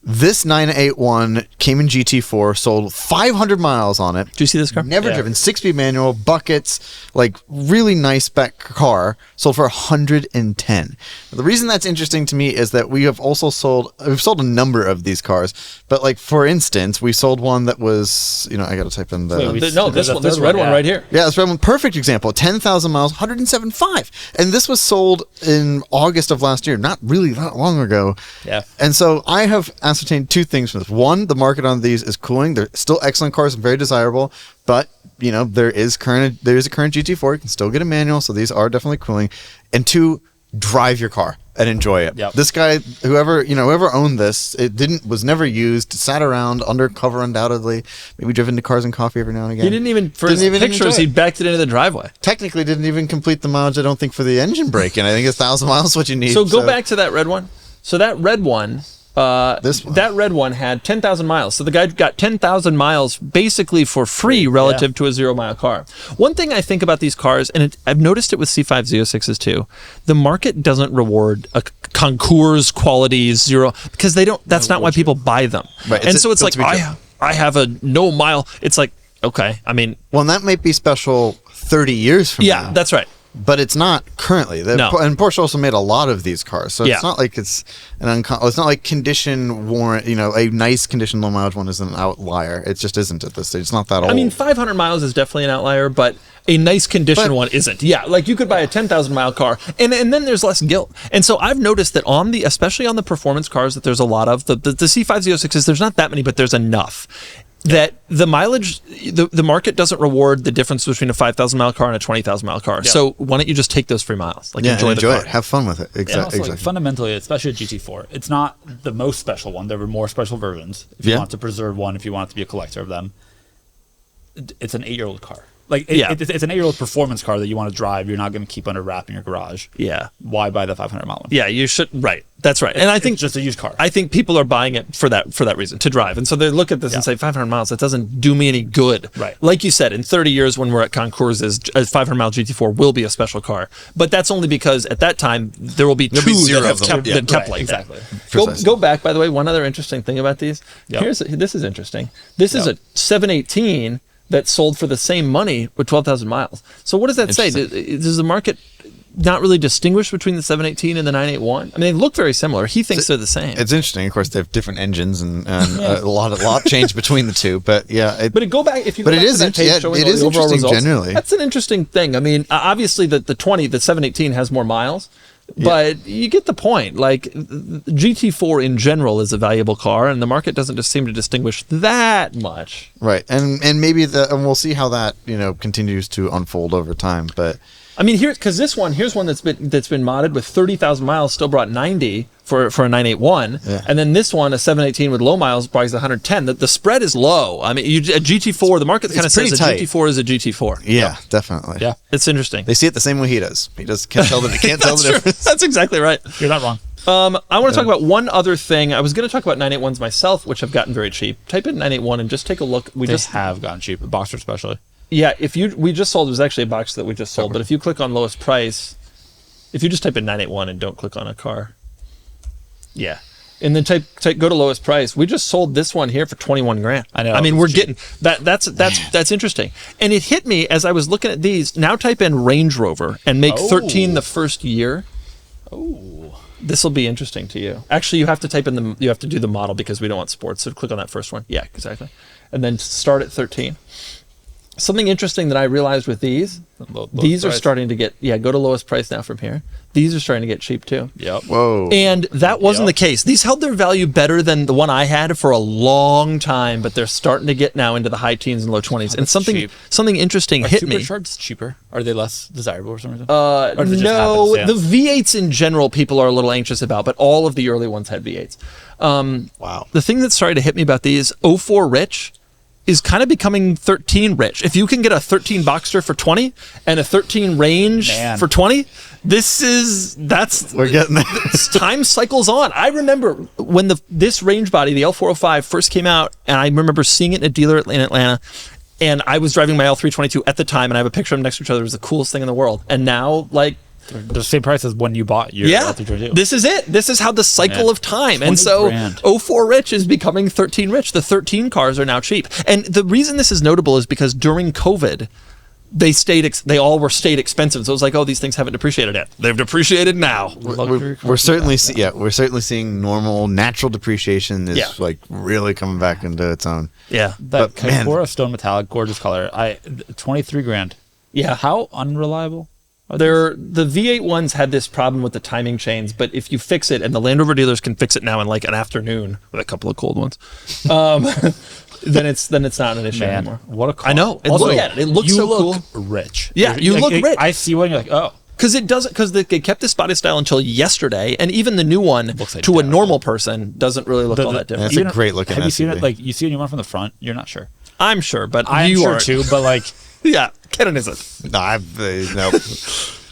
This 981 Cayman GT4 sold 500 miles on it. Do you see this car? Never driven, 6-speed manual, buckets, like really nice spec car, sold for 110. The reason that's interesting to me is that we've sold a number of these cars, but like for instance, we sold one that was, I got to type in the This red one right here. yeah, this red one, perfect example. 10,000 miles, 107.5, and this was sold in August of last year, not really that long ago. Yeah. And so I have ascertained 2 things from this. One, the market on these is cooling. They're still excellent cars and very desirable, but there is a current GT4. You can still get a manual, so these are definitely cooling. And 2, drive your car and enjoy it. Yep. This guy, whoever owned this, was never used, sat around undercover undoubtedly, maybe driven to Cars and Coffee every now and again. He didn't even, for his Didn't even pictures, enjoy he it. backed it into the driveway. Technically didn't even complete the mileage, I don't think, for the engine braking. I think 1,000 miles is what you need. So go back to that red one. So that red one, This one. that red one had 10,000 miles. So the guy got 10,000 miles basically for free relative to a 0-mile car. One thing I think about these cars, and I've noticed it with C5 Z06s too, the market doesn't reward a Concours quality 0 because they don't. That's not why people buy them. Right, And so it's like to be I have a no mile. It's like, okay, I mean, Well, and that might be special 30 years from now. yeah, that's right. but it's not currently. No. And Porsche also made a lot of these cars, so Yeah. it's not like it's it's not like condition warrant. A nice condition low mileage one is an outlier. It just isn't at this stage. It's not that old. I mean, 500 miles is definitely an outlier, but a nice condition one isn't. Yeah, like you could buy a 10,000 mile car, and then there's less guilt. And so I've noticed that especially on the performance cars that there's a lot of, the C5s, Z06s, there's not that many, but there's enough. That the mileage, the market doesn't reward the difference between a 5,000 mile car and a 20,000 mile car. Yeah. So why don't you just take those free miles? Like enjoy and the car. it. Have fun with it. And also, Exactly. like, fundamentally, especially a GT4, it's not the most special one. There were more special versions. If you Yeah. want to preserve one, if you want to be a collector of them, it's an 8-year-old car. Like Yeah. it's an 8-year-old performance car that you want to drive. You're not going to keep under wrap in your garage. Yeah. Why buy the 500 mile one? Yeah, you should. Right. That's right. And I think It's just a used car. I think people are buying it for that reason, to drive. And so they look at this and say 500 miles, that doesn't do me any good. Right. Like you said, in 30 years when we're at Concours, a 500 mile GT4 will be a special car. But that's only because at that time there will be There'll two be zero that have of them. kept, that kept Right, like exactly. that. Precisely. Go back, by the way, one other interesting thing about these. Yep. This is interesting. This is Yep. a 718 that sold for the same money with 12,000 miles. So what does that say? Does the market not really distinguish between the 718 and the 981? I mean, they look very similar. He thinks they're the same. It's interesting. Of course, they have different engines and a lot change between the two. But yeah, But go back if you. Go But it back is to that int- page yeah, showing it all is the overall interesting results, generally. That's an interesting thing. I mean, obviously the 718 has more miles, but you get the point. Like GT4 in general is a valuable car, and the market doesn't just seem to distinguish that much. right, and maybe and we'll see how that continues to unfold over time. But I mean, here's one that's been modded with 30,000 miles, still brought 90 for a 981, and then this one, a 718 with low miles, buys 110. The spread is low. I mean, a GT4, the market kind of says a pretty tight. GT4 is a GT4. yeah, definitely. Yeah. It's interesting. They see it the same way he does. He just can't tell the difference. That's exactly right. You're not wrong. I want to talk about one other thing. I was going to talk about 981s myself, which have gotten very cheap. Type in 981 and just take a look. They have gotten cheap, Boxer especially. Yeah, we just sold. It was actually a box that we just sold. But if you click on lowest price, if you just type in 981 and don't click on a car, yeah, and then go to lowest price. We just sold this one here for 21 grand. I know. I mean, we're It's getting that. That's interesting. And it hit me as I was looking at these. Now type in Range Rover and make 13 the first year. Oh. This will be interesting to you. Actually, you have to type in you have to do the model because we don't want sports. So click on that first one. Yeah, exactly. And then start at 13. Something interesting that I realized with these are starting to get, go to lowest price now from here. These are starting to get cheap too. Yep. Whoa. And that wasn't the case. These held their value better than the one I had for a long time, but they're starting to get now into the high teens and low 20s. And something interesting hit me. Supercharged cheaper? Are they less desirable or something? No, the V8s in general, people are a little anxious about, but all of the early ones had V8s. Wow. The thing that started to hit me about these, 04 Rich is kind of becoming 13 Rich. If you can get a 13 Boxster for 20 and a 13 Range for 20, We're getting there. time cycles on. I remember when this Range body, the L405, first came out, and I remember seeing it in a dealer in Atlanta, and I was driving my L322 at the time, and I have a picture of them next to each other. It was the coolest thing in the world. And now, like, they're the same price as when you bought your L322. This is it. This is how the cycle of time. And 20 so grand. 04 Rich is becoming 13 Rich. The 13 cars are now cheap. And the reason this is notable is because during COVID, they all were stayed expensive. So it was like, these things haven't depreciated yet. They've depreciated now. We're certainly seeing normal natural depreciation is like really coming back into its own. Yeah. That Kaipora stone metallic, gorgeous color. 23 grand. Yeah. How unreliable? The V8 ones had this problem with the timing chains, but if you fix it, and the Land Rover dealers can fix it now in like an afternoon with a couple of cold ones, then it's not an issue anymore. What a car. I know. Also, it looks you so look cool. rich. Yeah, you look rich. I see one, you're like, oh. Because they kept this body style until yesterday, and even the new one Looks to a identical. normal person doesn't really look all that different. That's a great looking Have you seen SUV. it? Like, you see a new one from the front, you're not sure. I'm sure, but I'm you sure are too, but like, Yeah, Kennan isn't. No.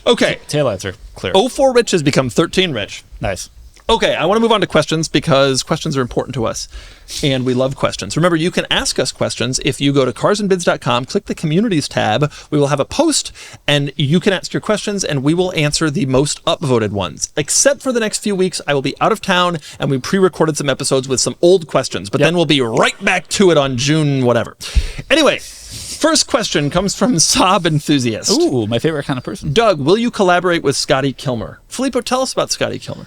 Okay, taillights are clear. 04 Rich has become 13 Rich. Nice. Okay, I want to move on to questions because questions are important to us. and we love questions. Remember, you can ask us questions if you go to carsandbids.com, click the communities tab. We will have a post, and you can ask your questions, and we will answer the most upvoted ones. Except for the next few weeks, I will be out of town, and we pre-recorded some episodes with some old questions, but then we'll be right back to it on June whatever. Anyway, first question comes from Saab Enthusiast. Ooh, my favorite kind of person. Doug, will you collaborate with Scotty Kilmer? Filippo, tell us about Scotty Kilmer.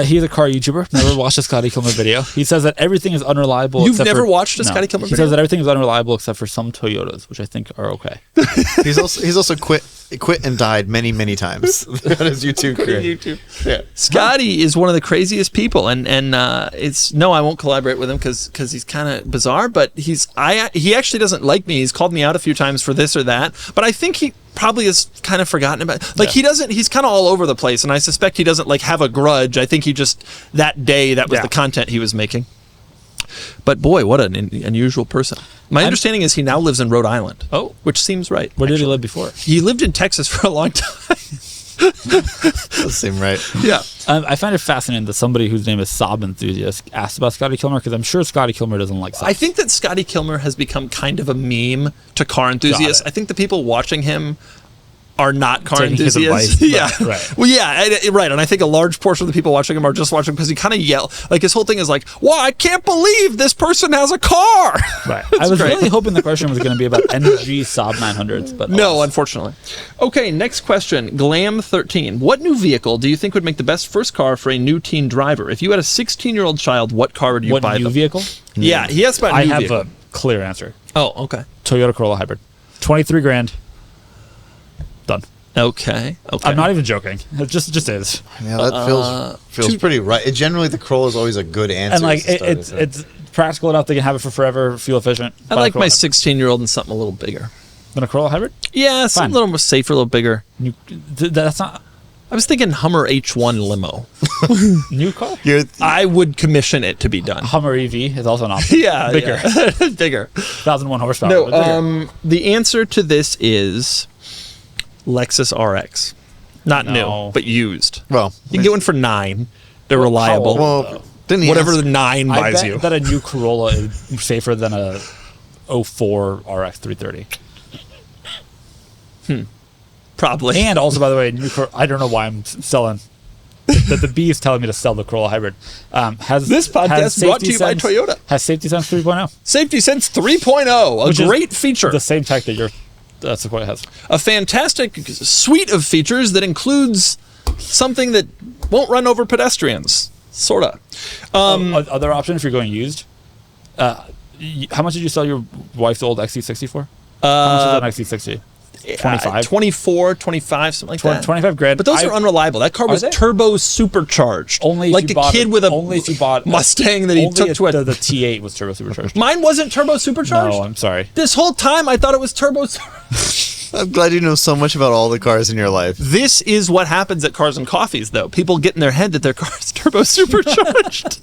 He's a car YouTuber. Never watched a Scotty Kilmer video. He says that everything is unreliable. You've never watched a Scotty Kilmer He video? says that everything is unreliable except for some Toyotas, which I think are okay. He's also quit and died many times on his YouTube career. Yeah. Scotty is one of the craziest people, and it's no, I won't collaborate with him because he's kind of bizarre. But he actually doesn't like me. He's called me out a few times for this or that. But I think he probably has kind of forgotten about. Like he doesn't. He's kind of all over the place, and I suspect he doesn't like have a grudge. I think he just that day that was the content he was making. But boy, what an unusual person. My understanding is he now lives in Rhode Island. Oh. Which seems right. Where did he live before? He lived in Texas for a long time. Does seem right. Yeah. I find it fascinating that somebody whose name is Saab Enthusiast asked about Scotty Kilmer because I'm sure Scotty Kilmer doesn't like Saab. I think that Scotty Kilmer has become kind of a meme to car enthusiasts. I think the people watching him are not car Taking his enthusiasts. advice. Yeah. Right. Well, yeah, right. And I think a large portion of the people watching him are just watching because he kind of yell. Like his whole thing is like, "Wow, I can't believe this person has a car." Right. I was really hoping the question was going to be about NG Saab 900s, but no, unfortunately. Okay, next question. Glam13. What new vehicle do you think would make the best first car for a new teen driver? If you had a 16-year-old child, what car would you buy What new them? vehicle? Yeah, he asked about I new have vehicle. a clear answer. Oh, okay. Toyota Corolla Hybrid. 23 grand. Done. Okay. I'm not even joking. It just is. Yeah, that feels pretty right. Generally, the Corolla is always a good answer. And like as a starter, it's practical enough they can have it for forever, fuel efficient. I Buy a like my Corolla Hybrid. 16-year-old in something a little bigger. Than a Corolla Hybrid? Yeah, something Fine. a little more safer, a little bigger. That's not I was thinking Hummer H1 limo. new car. I would commission it to be done. Hummer EV is also an option. Yeah, bigger, yeah. Bigger. 1,001 horsepower. No, but bigger. the answer to this is Lexus RX. Not No. new, but used. Well, You can get one for $9. They're reliable. How old? well, didn't he Whatever ask- the 9 I buys bet you. that a new Corolla is safer than a 04 RX 330. Probably. And also, by the way, I don't know why I'm selling. The B is telling me to sell the Corolla Hybrid. This podcast has brought to Safety you by Sense- Toyota. Has Safety Sense 3.0. Safety Sense 3.0, Which a is great feature. The same tech that your Sequoia has. A fantastic suite of features that includes something that won't run over pedestrians. Sorta. Other option if you're going used. How much did you sell your wife's old XC60 for? How much is an XC60? 25? 24, 25, something like that. 25 grand. But those are unreliable. That car was they? turbo supercharged. Only if like you a bought kid it- with a only if you bought Mustang that he only took if to a... the T8 was turbo supercharged. Mine wasn't turbo supercharged? No, I'm sorry. This whole time I thought it was turbo. I'm glad you know so much about all the cars in your life. This is what happens at Cars and Coffees, though. People get in their head that their car is turbo supercharged.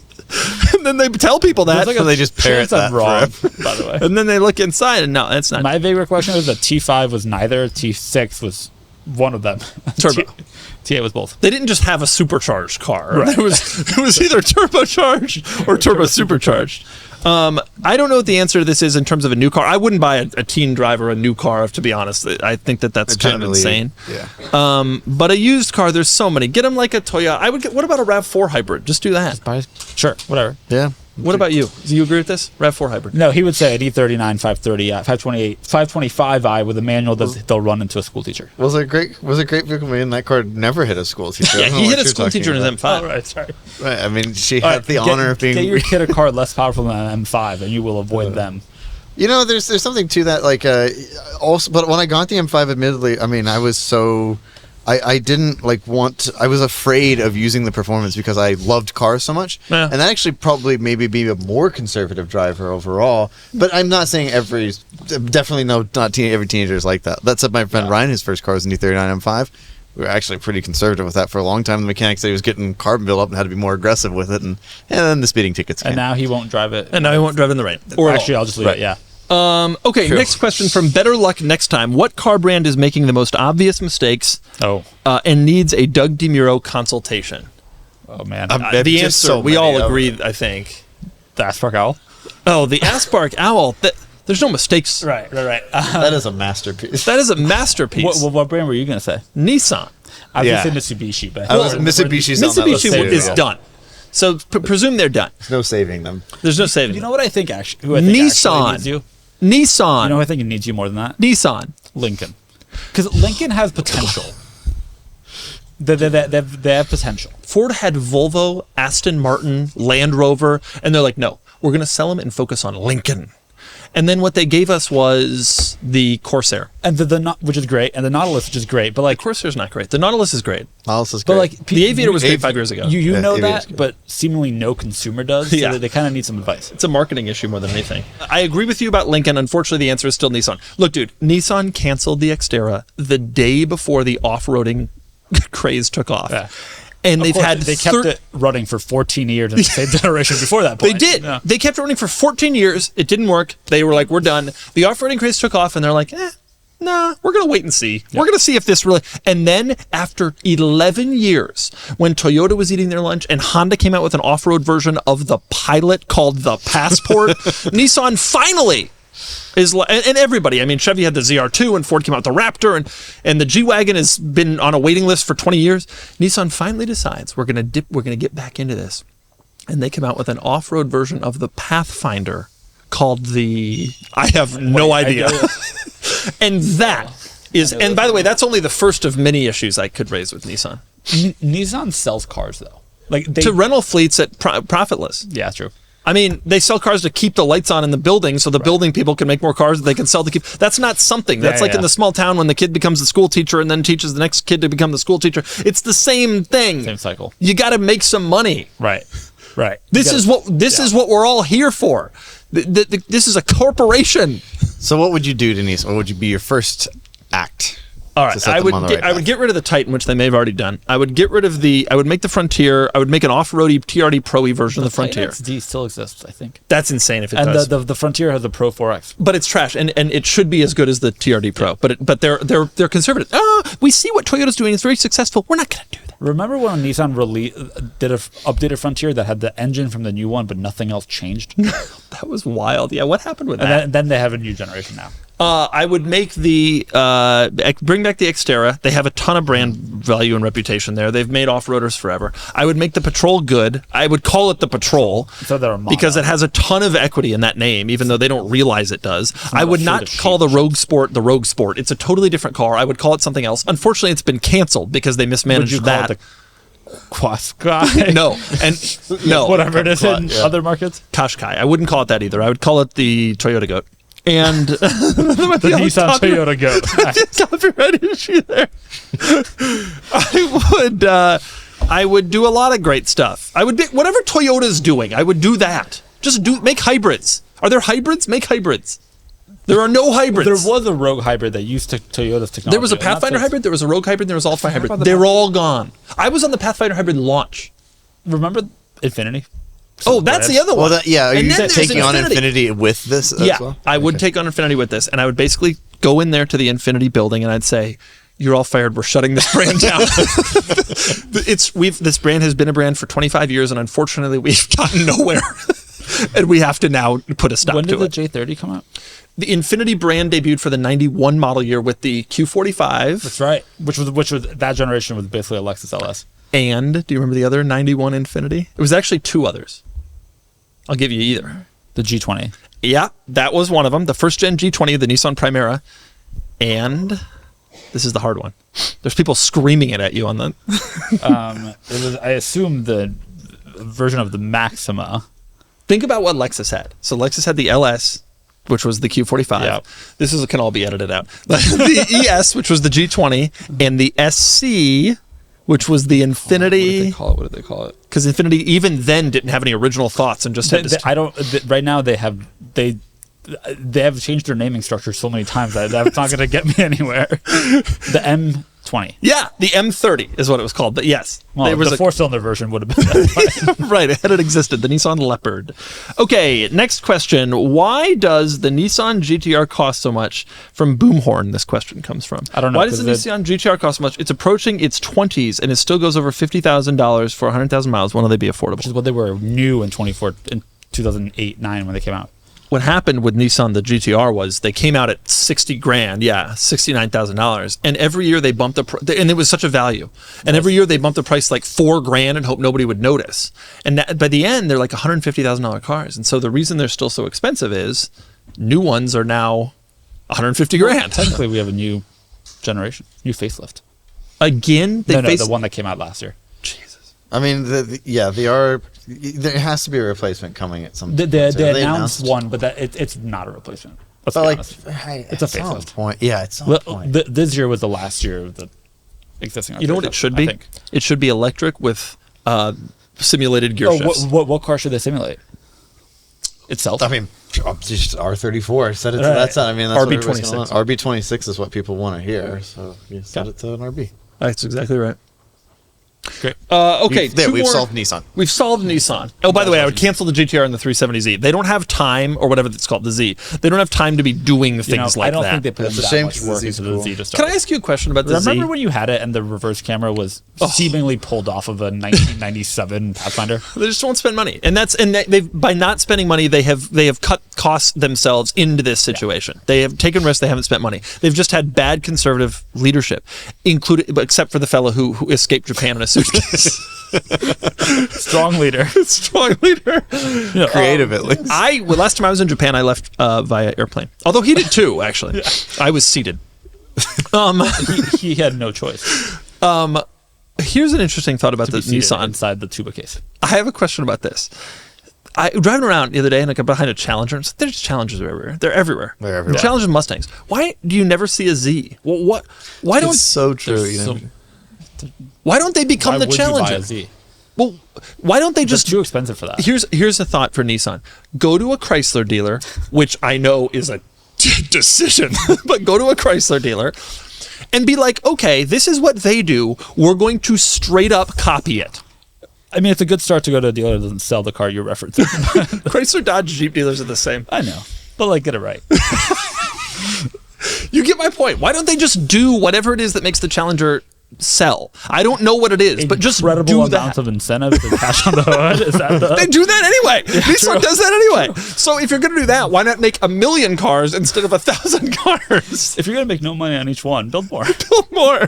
And then they tell people that. So they just parrot Chance I'm that wrong, forever. by the way. And then they look inside and no, that's not My favorite question was that T5 was neither, T6 was one of them. Turbo. T8 was both. They didn't just have a supercharged car. Right. It was either turbocharged or turbo supercharged. I don't know what the answer to this is in terms of a new car. I wouldn't buy a teen driver a new car, to be honest. I think that's kind of Generally, insane. Yeah. But a used car, there's so many. Get them like a Toyota. I would get. What about a RAV4 hybrid? Just do that. Sure, whatever. Yeah. What about you? Do you agree with this? RAV4 hybrid. No, he would say an E39 530, 528, 525i with a manual that they'll run into a school teacher. Was it great vehicle? Man, that car never hit a school teacher. I Yeah, don't know he what hit a you're school talking teacher in his about. M5. Right, sorry. Right. I mean, she All had right, the honor of being. Get your kid a car less powerful than an M5, and you will avoid them. You know, there's something to that. Like, also, but when I got the M5, admittedly, I mean, I was so. I didn't I was afraid of using the performance because I loved cars so much. Yeah. And that actually probably maybe be a more conservative driver overall. But I'm not saying definitely not every teenager is like that. That said, my friend Ryan, his first car was an E39 M5. We were actually pretty conservative with that for a long time. The mechanic said he was getting carbon built up and had to be more aggressive with it. And then the speeding tickets came. And now he won't drive it. And now he won't drive in the rain. Or at actually, all. I'll just leave it, yeah. Okay, next question from Better Luck Next Time. What car brand is making the most obvious mistakes and needs a Doug DeMuro consultation? Oh, man. The answer, we all agree, I think. That's Park Owl. Oh, the Aspark Owl. There's no mistakes. Right. That is a masterpiece. That is a masterpiece. What brand were you going to say? Nissan. I was Yeah. going to say Mitsubishi, but Mitsubishi's on that list Mitsubishi too, is yeah. done. So presume they're done. There's no saving them. There's no saving. You know what I think actually? Who I think actually Nissan. needs you? Nissan. You know who I think it needs you more than that? Nissan. Lincoln. Because Lincoln has potential. They have potential. Ford had Volvo, Aston Martin, Land Rover, and they're like, no, we're going to sell them and focus on Lincoln. And then what they gave us was the Corsair. And which is great, and the Nautilus, which is great, but like, Corsair's not great. The Nautilus is great. Nautilus is but great. like, The Aviator was great Avi- 5 years ago. you Yeah, know Aviator's that, good. but seemingly no consumer does. Yeah. So they kind of need some advice. It's a marketing issue more than anything. I agree with you about Lincoln. Unfortunately, the answer is still Nissan. Look, dude, Nissan canceled the Xterra the day before the off-roading craze took off. Yeah. And Of they've course, had they kept it running for 14 years in the same generation before that They point. did. Yeah. They kept it running for 14 years. It didn't work. They were like, we're done. The off-roading craze took off, and they're like, nah, we're going to wait and see. We're going to see if this really... And then after 11 years, when Toyota was eating their lunch and Honda came out with an off-road version of the Pilot called the Passport, Nissan finally... and everybody, I mean, Chevy had the ZR2 and Ford came out with the Raptor and the G-Wagon has been on a waiting list for 20 years. Nissan finally decides we're going to get back into this. And they come out with an off-road version of the Pathfinder called I have no idea. And that is, and by the way, that's only the first of many issues I could raise with Nissan. Nissan sells cars though. Like To rental fleets at profitless. yeah, true. I mean, they sell cars to keep the lights on in the building so the building people can make more cars that they can sell to keep. That's not something. That's like in the small town when the kid becomes the school teacher and then teaches the next kid to become the school teacher. It's the same thing. Same cycle. You got to make some money. Right. This is what we're all here for. This is a corporation. So what would you do, Denise? What would you be your first act? All right, I would get rid of the Titan, which they may have already done. I would get rid of I would make the Frontier. I would make an off-roady TRD Pro-y version of the Frontier. XD still exists, I think. That's insane if it And does. the Frontier has the Pro 4X. But it's trash, and it should be as good as the TRD Pro. But they're conservative. We see what Toyota's doing; it's very successful. We're not going to do that. Remember when Nissan did an updated Frontier that had the engine from the new one, but nothing else changed? That was wild. Yeah, what happened with that? And then they have a new generation now. I would make bring back the Xterra. They have a ton of brand value and reputation there. They've made off-roaders forever. I would make the Patrol good. I would call it the Patrol So they're a mono. because it has a ton of equity in that name, even though they don't realize it does. I would a not fleet of call the Rogue Sport the Rogue Sport. It's a totally different car. I would call it something else. Unfortunately, it's been canceled because they mismanaged Would you call that. it the Qashqai? No, and no, Whatever it is in Yeah. other markets. Qashqai. I wouldn't call it that either. I would call it the Toyota Goat. And The Nissan Toyota Goat. copyright issue there. I would do a lot of great stuff. I would be whatever Toyota's doing. I would do that. Make hybrids. Are there hybrids? Make hybrids. There are no hybrids. There was a Rogue hybrid that used Toyota's technology. There was a and that's Pathfinder like- hybrid. There was a Rogue hybrid. There was Alpha hybrid. about the They're all gone. I was on the Pathfinder hybrid launch. Remember Infinity? Oh, that's the other one. Well, are And you then there's taking on Infinity with this as Yeah, well? I would take on Infinity with this, and I would basically go in there to the Infinity building, and I'd say, "You're all fired. We're shutting this brand down." This brand has been a brand for 25 years, and unfortunately, we've gotten nowhere, and we have to now put a stop When did to the it. J30 come out? The Infinity brand debuted for the '91 model year with the Q45. That's right. Which was that generation was basically a Lexus LS. And do you remember the other '91 Infinity? It was actually two others. I'll give you either. The G20. Yeah, that was one of them. The first gen G20, the Nissan Primera, and this is the hard one. There's people screaming it at you on the. It was, I assume, the version of the Maxima. Think about what Lexus had. So Lexus had the LS, which was the Q45. Yeah. This can all be edited out. The ES, which was the G20, and the SC, which was the Infinity. What did they call it? Because Infinity even then didn't have any original thoughts and just had this. Right now they have changed their naming structure so many times that that's not going to get me anywhere. The M20. Yeah, the M30 is what it was called. But yes, Well, there was the a four-cylinder version would have been that. right, it had existed, the Nissan Leopard. Okay, next question. Why does the Nissan GTR cost so much? From Boomhorn, this question comes from. I don't know, Why does the 'cause Nissan GTR cost so much? It's approaching its 20s, and it still goes over $50,000 for 100,000 miles. When will they be affordable? Which is what they were new in 2014. 2008-9 when they came out. What happened with Nissan, the GTR, was they came out at 60 grand, $69,000, and every year they bumped and it was such a value, and every year they bumped the price like $4 grand and hope nobody would notice, and by the end they're like $150,000 cars, and so the reason they're still so expensive is new ones are now 150 grand. Technically, we have a new generation, new facelift. Again, the one that came out last year. Jesus. I mean, they are. There has to be a replacement coming at some point. They announced one, but it's not a replacement. Let's be honest. It's a facelift. Point. Yeah, it's some point. This year was the last year of the existing. You know what it should be? It should be electric with simulated gear shifts. What car should they simulate? Itself. I mean, just R34. Set it to that side. I mean, that's RB26. RB26 is what people want to hear. So you set it to an RB. That's exactly right. Great. Okay, we've solved Nissan. We've solved Nissan. Oh, by the way, I would cancel the GTR and the 370Z. They don't have time, or whatever it's called, the Z. They don't have time to be doing things like that. I don't think they put that much work into the Z to start. Can I ask you a question about the Z? Remember when you had it and the reverse camera was seemingly pulled off of a 1997 Pathfinder? They just won't spend money, and they've by not spending money, they have cut costs themselves into this situation. They have taken risks. They haven't spent money. They've just had bad conservative leadership, except for the fellow who escaped Japan in a suitcase. Strong leader. Strong leader. Creative, at least. Last time I was in Japan, I left via airplane. Although he did too, actually. Yeah. I was seated. He had no choice. Here's an interesting thought about the Nissan inside the tuba case. I have a question about this. I was driving around the other day and I got behind a Challenger. And there's Challengers everywhere. They're everywhere. They're everywhere. Challengers and Mustangs. Why do you never see a Z? Well, what? Why don't? It's so true. Why don't they become the Challenger? Why would you buy a Z? Well, why don't they just? It's too expensive for that. Here's a thought for Nissan. Go to a Chrysler dealer, which I know is a decision, but go to a Chrysler dealer and be like, okay, this is what they do. We're going to straight up copy it. I mean, it's a good start to go to a dealer that doesn't sell the car you're referencing. Chrysler, Dodge, Jeep dealers are the same. I know, but get it right. You get my point. Why don't they just do whatever it is that makes the Challenger sell? I don't know what it is, but just do incredible that. amounts of incentives and cash on the hood. Is that They do that anyway. Nissan true. does that anyway. So if you're going to do that, why not make 1 million cars instead of 1,000 cars? If you're going to make no money on each one, build more. Build more.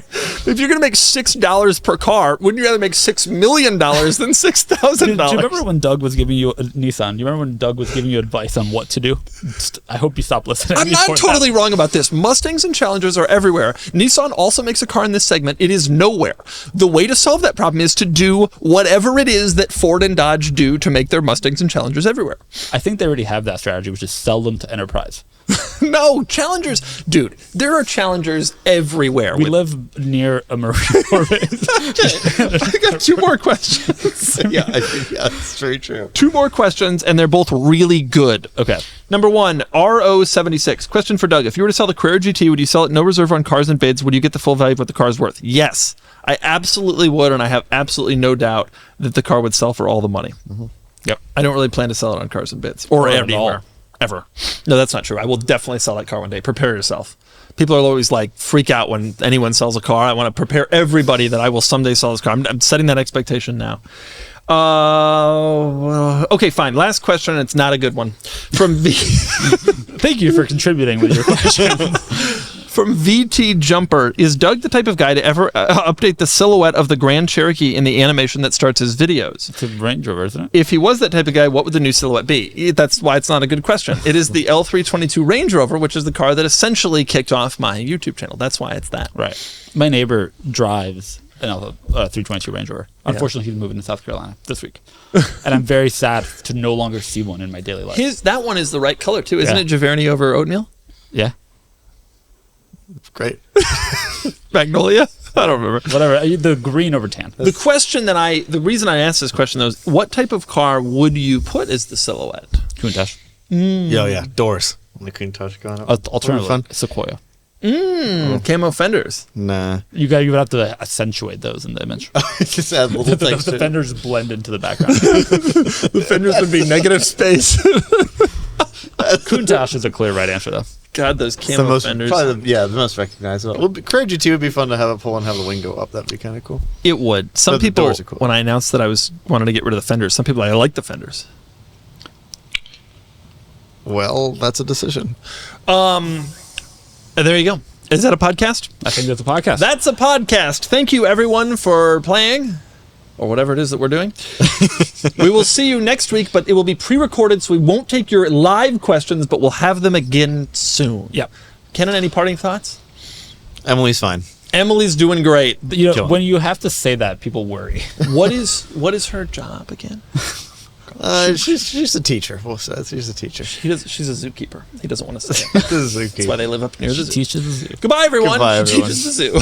If you're going to make $6 per car, wouldn't you rather make $6 million than $6,000? Do you remember when Doug was giving you Nissan? Do you remember when Doug was giving you advice on what to do? I hope you stop listening. I'm not totally wrong about this. Mustangs and Challengers are everywhere. Nissan also makes a car in this segment. It is nowhere. The way to solve that problem is to do whatever it is that Ford and Dodge do to make their Mustangs and Challengers everywhere. I think they already have that strategy, which is sell them to enterprise. No, Challengers, dude, there are Challengers everywhere. We live near a Marine Corps base. I got 2 more questions. Yeah, it's very true. 2 more questions, and they're both really good. Okay. Number 1, RO76. Question for Doug. If you were to sell the Carrera GT, would you sell it no reserve on cars and bids? Would you get the full value of what the car is worth? Yes, I absolutely would, and I have absolutely no doubt that the car would sell for all the money. Mm-hmm. Yep. I don't really plan to sell it on cars and bids or anywhere. Ever. No, that's not true. I will definitely sell that car one day. Prepare yourself. People are always freak out when anyone sells a car. I want to prepare everybody that I will someday sell this car. I'm setting that expectation now. Okay, fine. Last question. It's not a good one. From V. Thank you for contributing with your question. From VT Jumper, is Doug the type of guy to ever update the silhouette of the Grand Cherokee in the animation that starts his videos? It's a Range Rover, isn't it? If he was that type of guy, what would the new silhouette be? That's why it's not a good question. It is the L322 Range Rover, which is the car that essentially kicked off my YouTube channel. That's why it's that. Right. My neighbor drives an L322 Range Rover. Unfortunately, he's moving to South Carolina this week. And I'm very sad to no longer see one in my daily life. That one is the right color, too. Isn't it Giverny over oatmeal? Yeah. Great. Magnolia? I don't remember. Whatever. The green over tan. The reason I asked this question, though, is what type of car would you put as the silhouette? Countach. Yeah. Doors. On the Countach going up. Alternatively, Sequoia. Camo fenders. Nah. You would have to accentuate those in the image. Just add little things. The fenders blend into the background. The fenders would be negative space. Countach is a clear right answer, though. God, those camo fenders. The most recognizable. Well, Carrera GT would be fun to have it pull and have the wing go up. That'd be kind of cool. It would. Some But the people, doors are cool. when I announced that I wanted to get rid of the fenders, some people, I like the fenders. Well, that's a decision. And there you go. Is that a podcast? I think that's a podcast. That's a podcast. Thank you, everyone, for playing, or whatever it is that we're doing. We will see you next week, but it will be pre-recorded, so we won't take your live questions, but we'll have them again soon. Yep. Kennan, any parting thoughts? Emily's fine. Emily's doing great. You know, when you have to say that, people worry. What is her job again? She's a teacher. We'll say she's a teacher. She's a zookeeper. He doesn't want to say it. That's why they live up near the zoo. Teaches the zoo. Goodbye, everyone. Goodbye, everyone. She teaches the zoo.